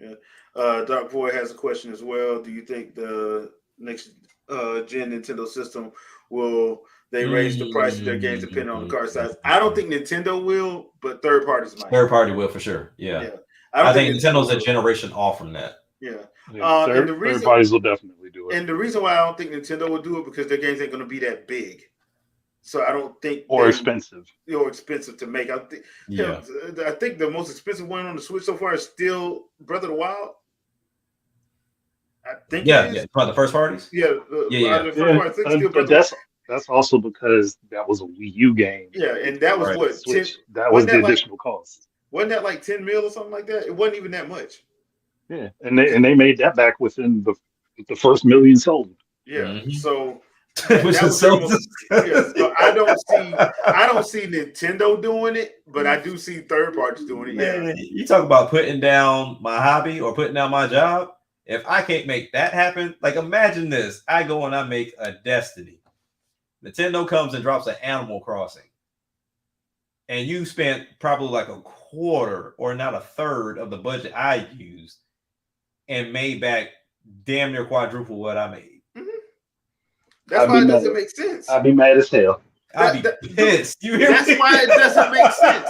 Yeah. Dark Void has a question as well. Do you think the next gen Nintendo system will they raise the price of their games depending on the card size? I don't think Nintendo will, but third parties might. Third party will for sure. Yeah. I think Nintendo's a generation off from that. Yeah. Third parties will definitely do it. And the reason why I don't think Nintendo will do it because their games ain't going to be that big. So I don't think expensive. Or expensive to make. I think the most expensive one on the Switch so far is still Breath of the Wild. I think Probably the first parties. But that's also because that was a Wii U game. Yeah, and that was what Switch. That was the additional cost. Wasn't that like 10 mil or something like that? It wasn't even that much. Yeah, and they made that back within the first million sold. Yeah, so so I don't see Nintendo doing it, but I do see third parties doing it. Man, you talk about putting down my hobby or putting down my job. If I can't make that happen, like imagine this: I go and I make a Destiny. Nintendo comes and drops an Animal Crossing, and you spent probably like a quarter or not a third of the budget I used, and made back damn near quadruple what I made. That's why it doesn't make sense. I'd be mad as hell. I'll be pissed. You hear That's me? why it doesn't make sense.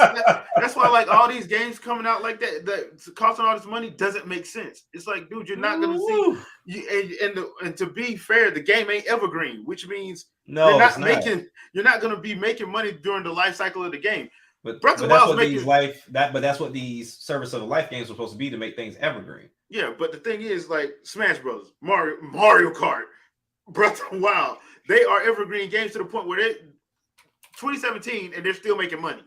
That's why like all these games coming out like that costing all this money doesn't make sense. It's like, dude, you're not gonna see you and to be fair, the game ain't evergreen, which means you're not gonna be making money during the life cycle of the game. But that's what these service of the life games are supposed to be, to make things evergreen. Yeah, but the thing is, like Smash Bros, Mario Kart, Breath of the Wild, they are evergreen games to the point where they 2017 and they're still making money.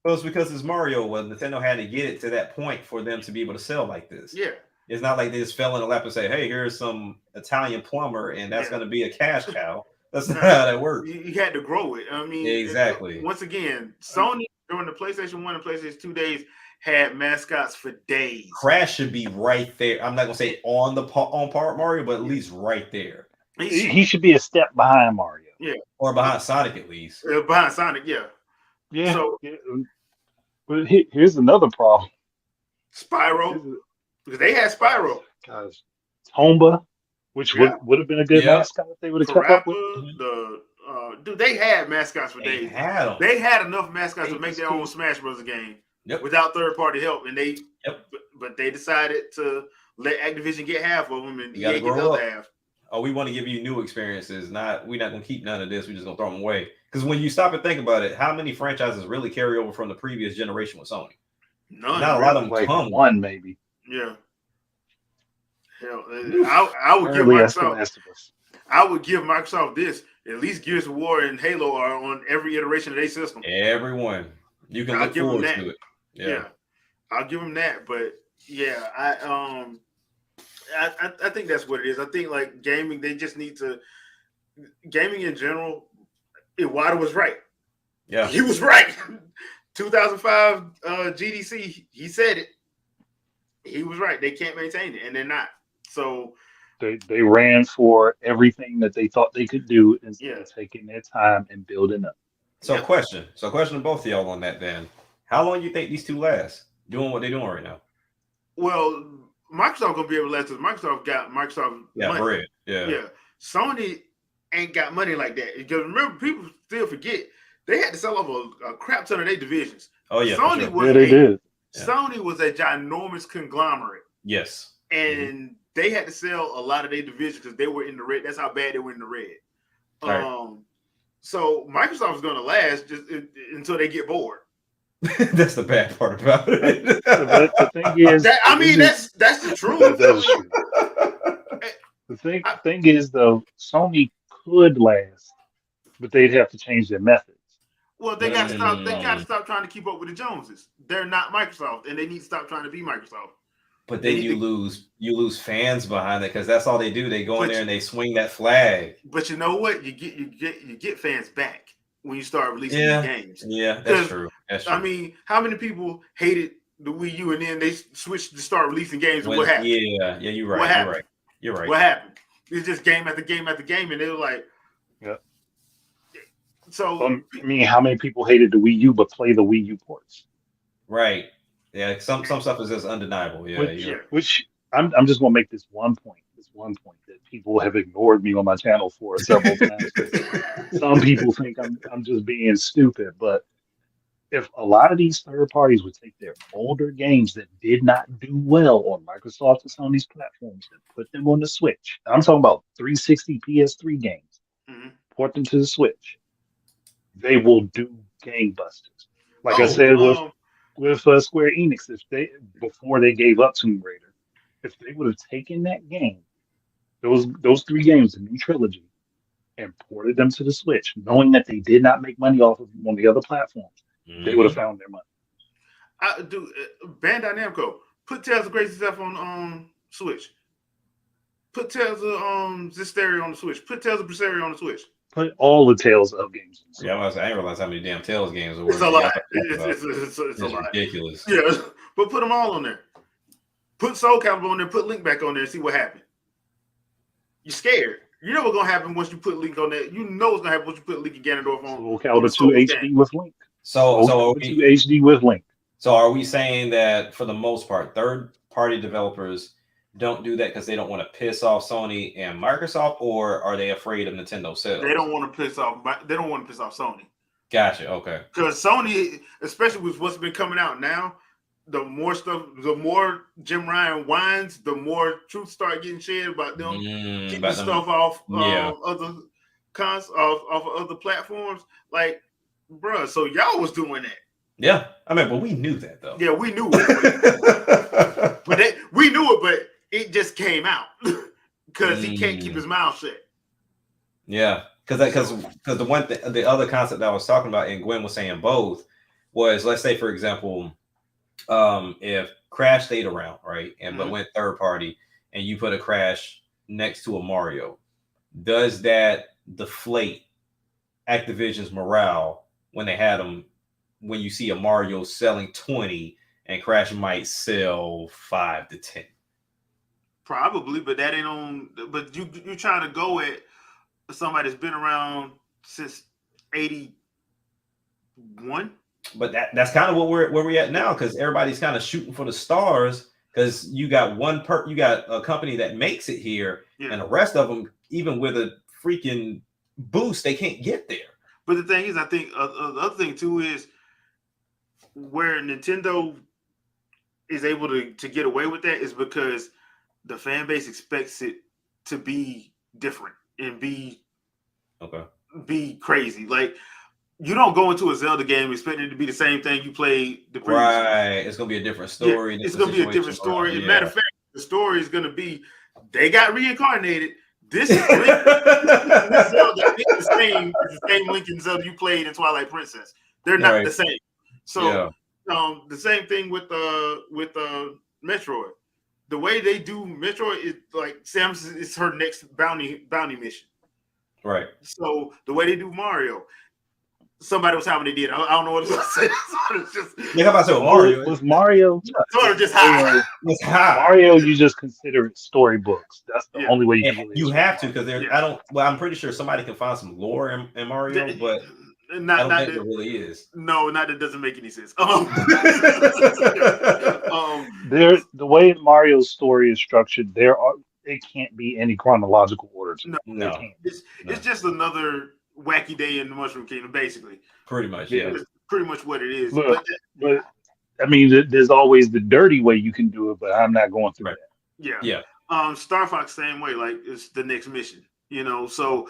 Well, it's because it's Mario. Well, Nintendo had to get it to that point for them to be able to sell like this. Yeah. It's not like they just fell in the lap and say, hey, here's some Italian plumber and that's going to be a cash cow. That's not how that works. You had to grow it. I mean, exactly. Once again, Sony during the PlayStation 1 and PlayStation 2 days had mascots for days. Crash should be right there. I'm not going to say on par Mario, but at least right there. He should be a step behind Mario. Yeah. Or behind Sonic at least. Behind Sonic, yeah. Yeah. So, but here's another problem. Spyro. Because they had Spyro. Gosh. Tomba, which would have been a good mascot if they would have kept up with. Dude, they had mascots for days. They had enough mascots to make their own Smash Bros. Game without third-party help. And but they decided to let Activision get half of them and EA get the other half. Oh, we want to give you new experiences. We're not going to keep none of this. We're just going to throw them away. Because when you stop and think about it, how many franchises really carry over from the previous generation with Sony? None. Not a lot of them. Like one, maybe. Yeah. Hell, I would give Microsoft. I would give Microsoft this. At least Gears of War and Halo are on every iteration of their system. Everyone. You can look forward to it. Yeah. I'll give them that. But yeah, I think that's what it is. I think like gaming, they just need to gaming in general. Iwata was right. Yeah, he was right. 2005 GDC, he said it. He was right. They can't maintain it, and they're not. So they ran for everything that they thought they could do instead of taking their time and building up. So question to both of y'all on that then. How long do you think these two last doing what they're doing right now? Well, Microsoft gonna be able to last because Microsoft got money. Bread. Yeah. Sony ain't got money like that. Because remember, people still forget they had to sell off a crap ton of their divisions. Oh yeah, Sony Sony was a ginormous conglomerate. Yes, and they had to sell a lot of their divisions because they were in the red. That's how bad they were in the red. Right. So Microsoft is gonna last just until they get bored. That's the bad part about it. The thing is, that's the truth. That is true. The thing is, though, Sony could last, but they'd have to change their methods. Well, they got to stop. They got to stop trying to keep up with the Joneses. They're not Microsoft, and they need to stop trying to be Microsoft. But then you lose fans behind it because that's all they do. They go in there and they swing that flag. But you know what? You get fans back when you start releasing these games. Yeah, that's true. I mean, how many people hated the Wii U and then they switched to start releasing games? And what happened? Yeah, you're right. You're right. What happened? It's just game after game after game, and they were like, So I mean, how many people hated the Wii U but play the Wii U ports? Right. Yeah. Some stuff is just undeniable. Yeah. Which I'm just gonna make this one point. That people have ignored me on my channel for several times. Some people think I'm just being stupid, but if a lot of these third parties would take their older games that did not do well on Microsoft and Sony's platforms and put them on the Switch, I'm talking about 360 PS3 games, port them to the Switch, they will do gangbusters. Like I said with Square Enix, before they gave up Tomb Raider, if they would have taken that game, those three games, the new trilogy, and ported them to the Switch, knowing that they did not make money off of them on the other platforms, they would have found their money. Bandai Namco, put Tales of Grace Stuff on Switch. Put Tales of Zestiria on the Switch. Put Tales of Berseria on the Switch. Put all the Tales of games. Yeah, I didn't realize how many damn Tales games there were. It's a lot. It's a lot. Ridiculous. Yeah, but put them all on there. Put Soul Calibur on there. Put Link back on there and see what happens. You're scared. You know what's gonna happen once you put Link on there. You know what's gonna happen once you put Link and Ganondorf on. Soul Calibur 2 HD with Link. So 2 HD with Link. So are we saying that for the most part, third-party developers don't do that because they don't want to piss off Sony and Microsoft, or are they afraid of Nintendo sales? They don't want to piss off. They don't want to piss off Sony. Gotcha. Okay. Because Sony, especially with what's been coming out now, the more stuff, the more Jim Ryan whines, the more truth start getting shed about them getting stuff off other off of other platforms. Like, bruh, so y'all was doing that. Yeah, I mean, but we knew that though. Yeah, we knew it. We knew it, but it just came out because he can't keep his mouth shut. Yeah, because the other concept that I was talking about, and Gwen was saying both, was, let's say for example, if Crash stayed around, right, and but went third party, and you put a Crash next to a Mario, does that deflate Activision's morale when they had them? When you see a Mario selling 20 and Crash might sell 5 to 10, probably, but that ain't on. But you're trying to go at somebody that's been around since 81. But that's kind of where we're at now, because everybody's kind of shooting for the stars, because you got you got a company that makes it here, and the rest of them, even with a freaking boost, they can't get there. But the thing is, I think the other thing too is where Nintendo is able to get away with that is because the fan base expects it to be different and be crazy. Like, you don't go into a Zelda game expecting it to be the same thing you played the previous one. Right. It's gonna be a different story. Yeah, it's gonna be a different story. As a matter of fact, the story is gonna be they got reincarnated. This is Zelda. It's the same Link and Zelda you played in Twilight Princess. They're not the same. So the same thing with Metroid. The way they do Metroid is like Samus is her next bounty mission. Right. So the way they do Mario, somebody was having they did. I don't know what it was. It's just how about Mario? Was Mario sort of just high? It's high. Mario, you just consider it storybooks. That's the only way you have to, because I don't. Well, I'm pretty sure somebody can find some lore in Mario, but I don't think there really is. No, that doesn't make any sense. The way Mario's story is structured, it can't be any chronological order. No. It's just another wacky day in the Mushroom Kingdom, basically. Pretty much, yeah. It's pretty much what it is. But I mean, there's always the dirty way you can do it, but I'm not going through that. Yeah. Star Fox same way. Like, it's the next mission. So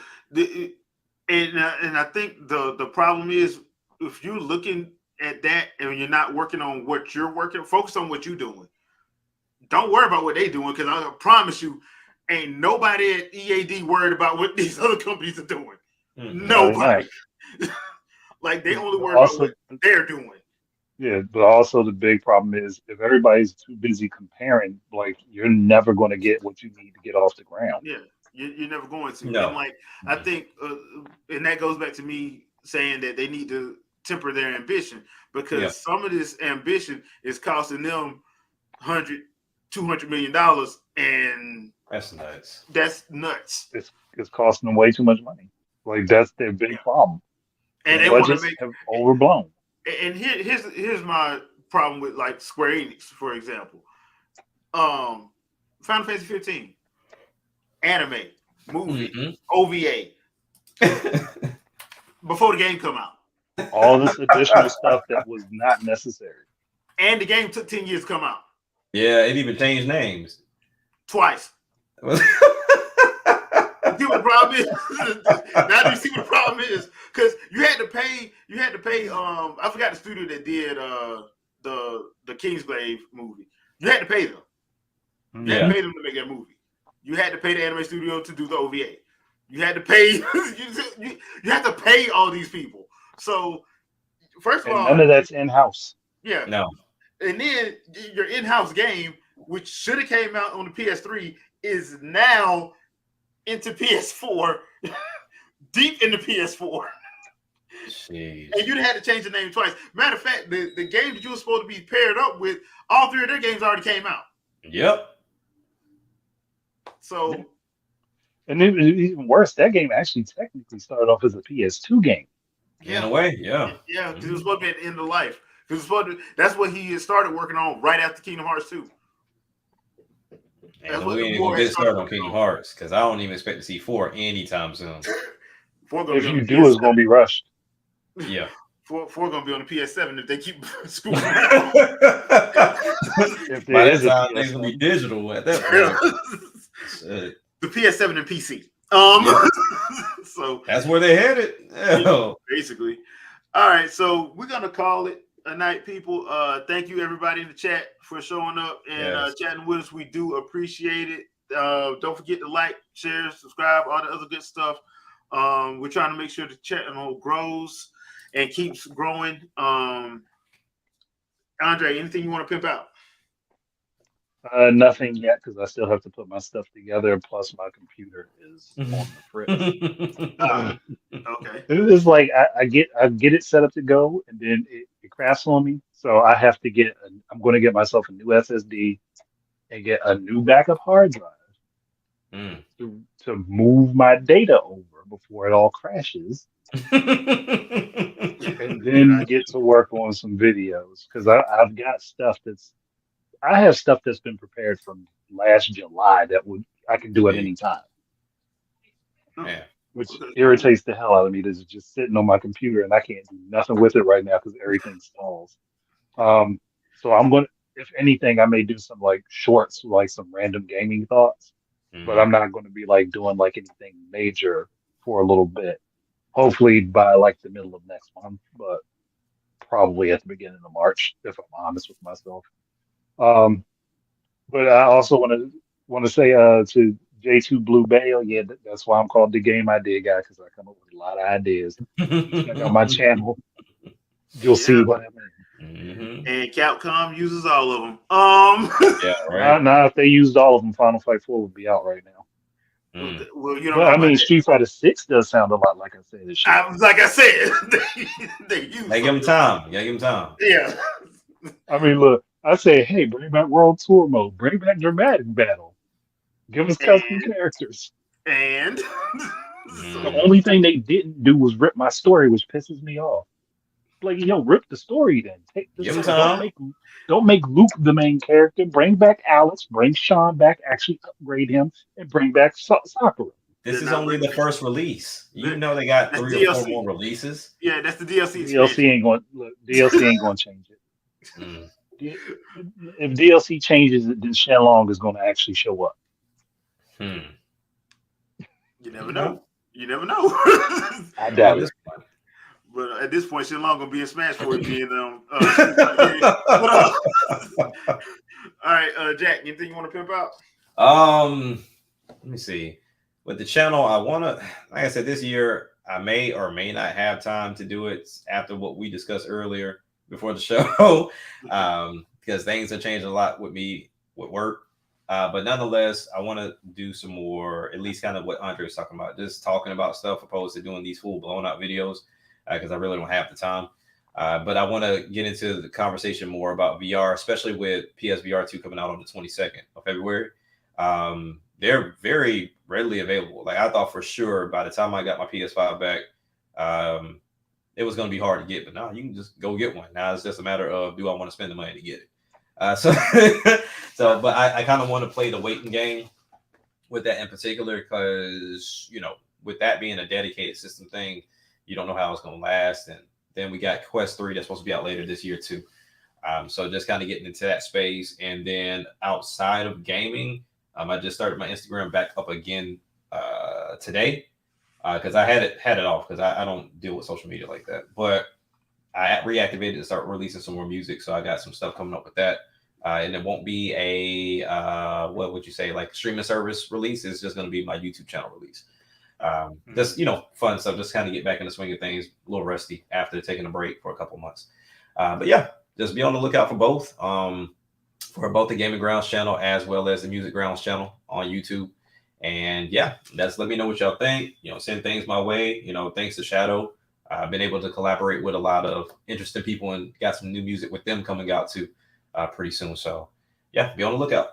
and I think the problem is, if you're looking at that and you're not working on what you're working, focus on what you're doing. Don't worry about what they're doing, because I promise you, ain't nobody at EAD worried about what these other companies are doing. Nobody. Like, they only worry about what they're doing. Yeah, but also the big problem is, if everybody's too busy comparing, like, you're never going to get what you need to get off the ground. Yeah, you're never going to. No. And like, I think, and that goes back to me saying that they need to temper their ambition, because some of this ambition is costing them $200 million, and that's nuts. That's nuts. It's costing them way too much money. Like, that's their big problem. And they want to have overblown. And here's my problem with, like, Square Enix, for example. Final Fantasy 15, anime, movie, OVA, before the game come out. All this additional stuff that was not necessary. And the game took 10 years to come out. Yeah, it even changed names twice. See what the problem is? Now you see what the problem is, because you had to pay. I forgot the studio that did the Kingsglaive movie. You had to pay them. You had to pay them to make that movie. You had to pay the anime studio to do the OVA. You had to pay. you had to pay all these people. So first of all, none of that's in house. Yeah. No. And then your in-house game, which should have came out on the PS3, is now into PS4, deep into PS4. Jeez. And you'd had to change the name twice. Matter of fact, the game that you were supposed to be paired up with, all three of their games already came out. Yep. So, and even worse, that game actually technically started off as a PS2 game. In a way, yeah. Yeah, because it was supposed to be at the end of life. That's what he started working on right after Kingdom Hearts 2. And we ain't gonna get started on Kingdom Hearts because I don't even expect to see 4 anytime soon. 4 gonna If be on you the do, it's PS7. gonna be rushed. Yeah. 4 gonna be on the PS7 if they keep scooping By out. If there is that a time, things gonna be PS7. digital at that point. Shit. The PS7 and PC. Yeah. So That's where they headed. yeah, basically. All right, so we're gonna call it a night, people. Thank you everybody in the chat for showing up and chatting with us. We do appreciate it. Don't forget to like, share, subscribe, all the other good stuff. We're trying to make sure the channel grows and keeps growing. Andre, anything you want to pimp out? Nothing yet because I still have to put my stuff together. Plus, my computer is on the fritz. Okay. It's like I get it set up to go, and then it crashes on me. So I have to get. I'm going to get myself a new SSD and get a new backup hard drive to move my data over before it all crashes, and then get to work on some videos because I've got stuff I have stuff that's been prepared from last July that I can do at any time. Yeah. Which irritates the hell out of me. This is just sitting on my computer and I can't do nothing with it right now because everything stalls. So I'm going to, if anything, I may do some like shorts, like some random gaming thoughts, but I'm not going to be like doing like anything major for a little bit. Hopefully by like the middle of next month, but probably at the beginning of March, if I'm honest with myself. But I also want to say to J2 Blue Bale, yeah, that's why I'm called the Game Idea Guy because I come up with a lot of ideas. Check out my channel, you'll see what I mean. And Capcom uses all of them. Yeah, right. Now, if they used all of them, Final Fight 4 would be out right now. Well, you don't But know I mean, that. Street Fighter 6 does sound a lot like I said. Like I said, they use. They give them time. Yeah, give them time. Yeah. I mean, look, I say, hey, bring back World Tour mode, bring back dramatic battle, give us custom characters. And the only thing they didn't do was rip my story, which pisses me off. Like, rip the story then. Give them time. Don't make Luke the main character. Bring back Alex. Bring Sean back. Actually upgrade him and bring back Sakura. This is only the first release. You know they got 3 or 4 more releases. Yeah, that's the DLC. DLC ain't going. DLC ain't going to change it. If DLC changes it, then Shenlong is going to actually show up. You never know. You never know. I doubt it. But at this point, Shenlong gonna be in Smash for it being All right, Jack. Anything you want to pimp out? Let me see. With the channel, I want to, like I said, this year I may or may not have time to do it after what we discussed earlier before the show, because things have changed a lot with me with work. But nonetheless, I want to do some more, at least kind of what Andre was talking about, just talking about stuff opposed to doing these full blown out videos, because I really don't have the time. But I want to get into the conversation more about VR, especially with PSVR 2 coming out on the 22nd of February. They're very readily available. Like I thought for sure by the time I got my PS5 back, it was going to be hard to get, but now you can just go get one. Now it's just a matter of, do I want to spend the money to get it? But I kind of want to play the waiting game with that in particular, because, with that being a dedicated system thing, you don't know how it's going to last. And then we got Quest 3 that's supposed to be out later this year too. So just kind of getting into that space. And then outside of gaming, I just started my Instagram back up again today, because I had it off because I don't deal with social media like that. But I reactivated and start releasing some more music. So I got some stuff coming up with that. And it won't be a, what would you say, like streaming service release. It's just going to be my YouTube channel release. Just, fun stuff. Just kind of get back in the swing of things. A little rusty after taking a break for a couple months. But yeah, just be on the lookout for both. For both the Gaming Grounds channel as well as the Music Grounds channel on YouTube. And yeah, let me know what y'all think. Send things my way. Thanks to Shadow, I've been able to collaborate with a lot of interesting people and got some new music with them coming out too pretty soon. So yeah, be on the lookout.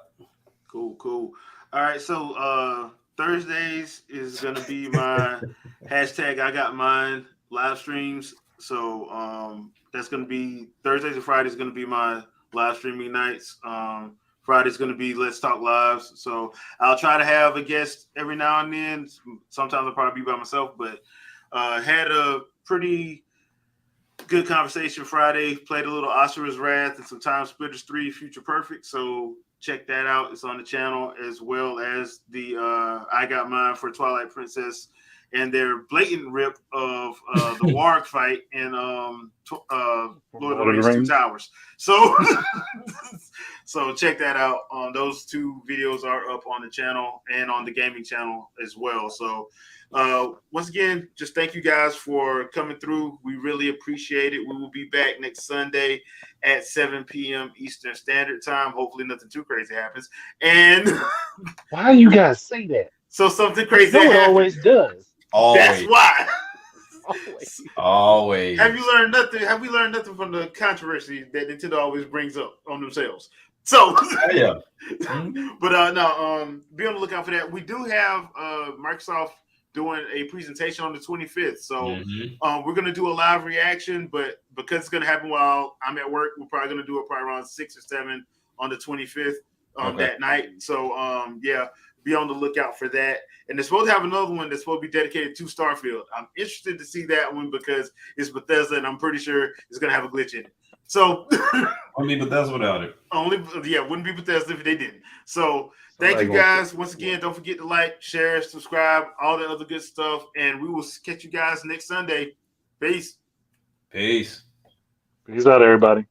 Cool. All right, so Thursdays is gonna be my hashtag I got mine live streams. So that's gonna be Thursdays and Fridays gonna be my live streaming nights for Friday's going to be Let's Talk Lives. So I'll try to have a guest every now and then. Sometimes I'll probably be by myself, but had a pretty good conversation Friday. Played a little Asura's Wrath and some Time Splitters 3 Future Perfect. So check that out. It's on the channel, as well as the I Got Mine for Twilight Princess and their blatant rip of the Warg fight in Lord of the Rings 2 Towers. So so check that out. Those 2 videos are up on the channel and on the gaming channel as well. So once again, just thank you guys for coming through. We really appreciate it. We will be back next Sunday at 7 p.m. Eastern Standard Time. Hopefully nothing too crazy happens. And why you guys say that? So something crazy it always does. Always. That's why. Always. Have you learned nothing? Have we learned nothing from the controversy that Nintendo always brings up on themselves? So yeah. But no, be on the lookout for that. We do have Microsoft doing a presentation on the 25th. So we're gonna do a live reaction, but because it's gonna happen while I'm at work, we're probably gonna do it probably around 6 or 7 on the 25th that night. So yeah, be on the lookout for that. And they're supposed to have another one that's supposed to be dedicated to Starfield. I'm interested to see that one because it's Bethesda, and I'm pretty sure it's gonna have a glitch in it. So only Bethesda without it. Wouldn't be Bethesda if they didn't. So thank you guys once again. Don't forget to like, share, subscribe, all that other good stuff, and we will catch you guys next Sunday. Peace. Peace. Peace out, everybody.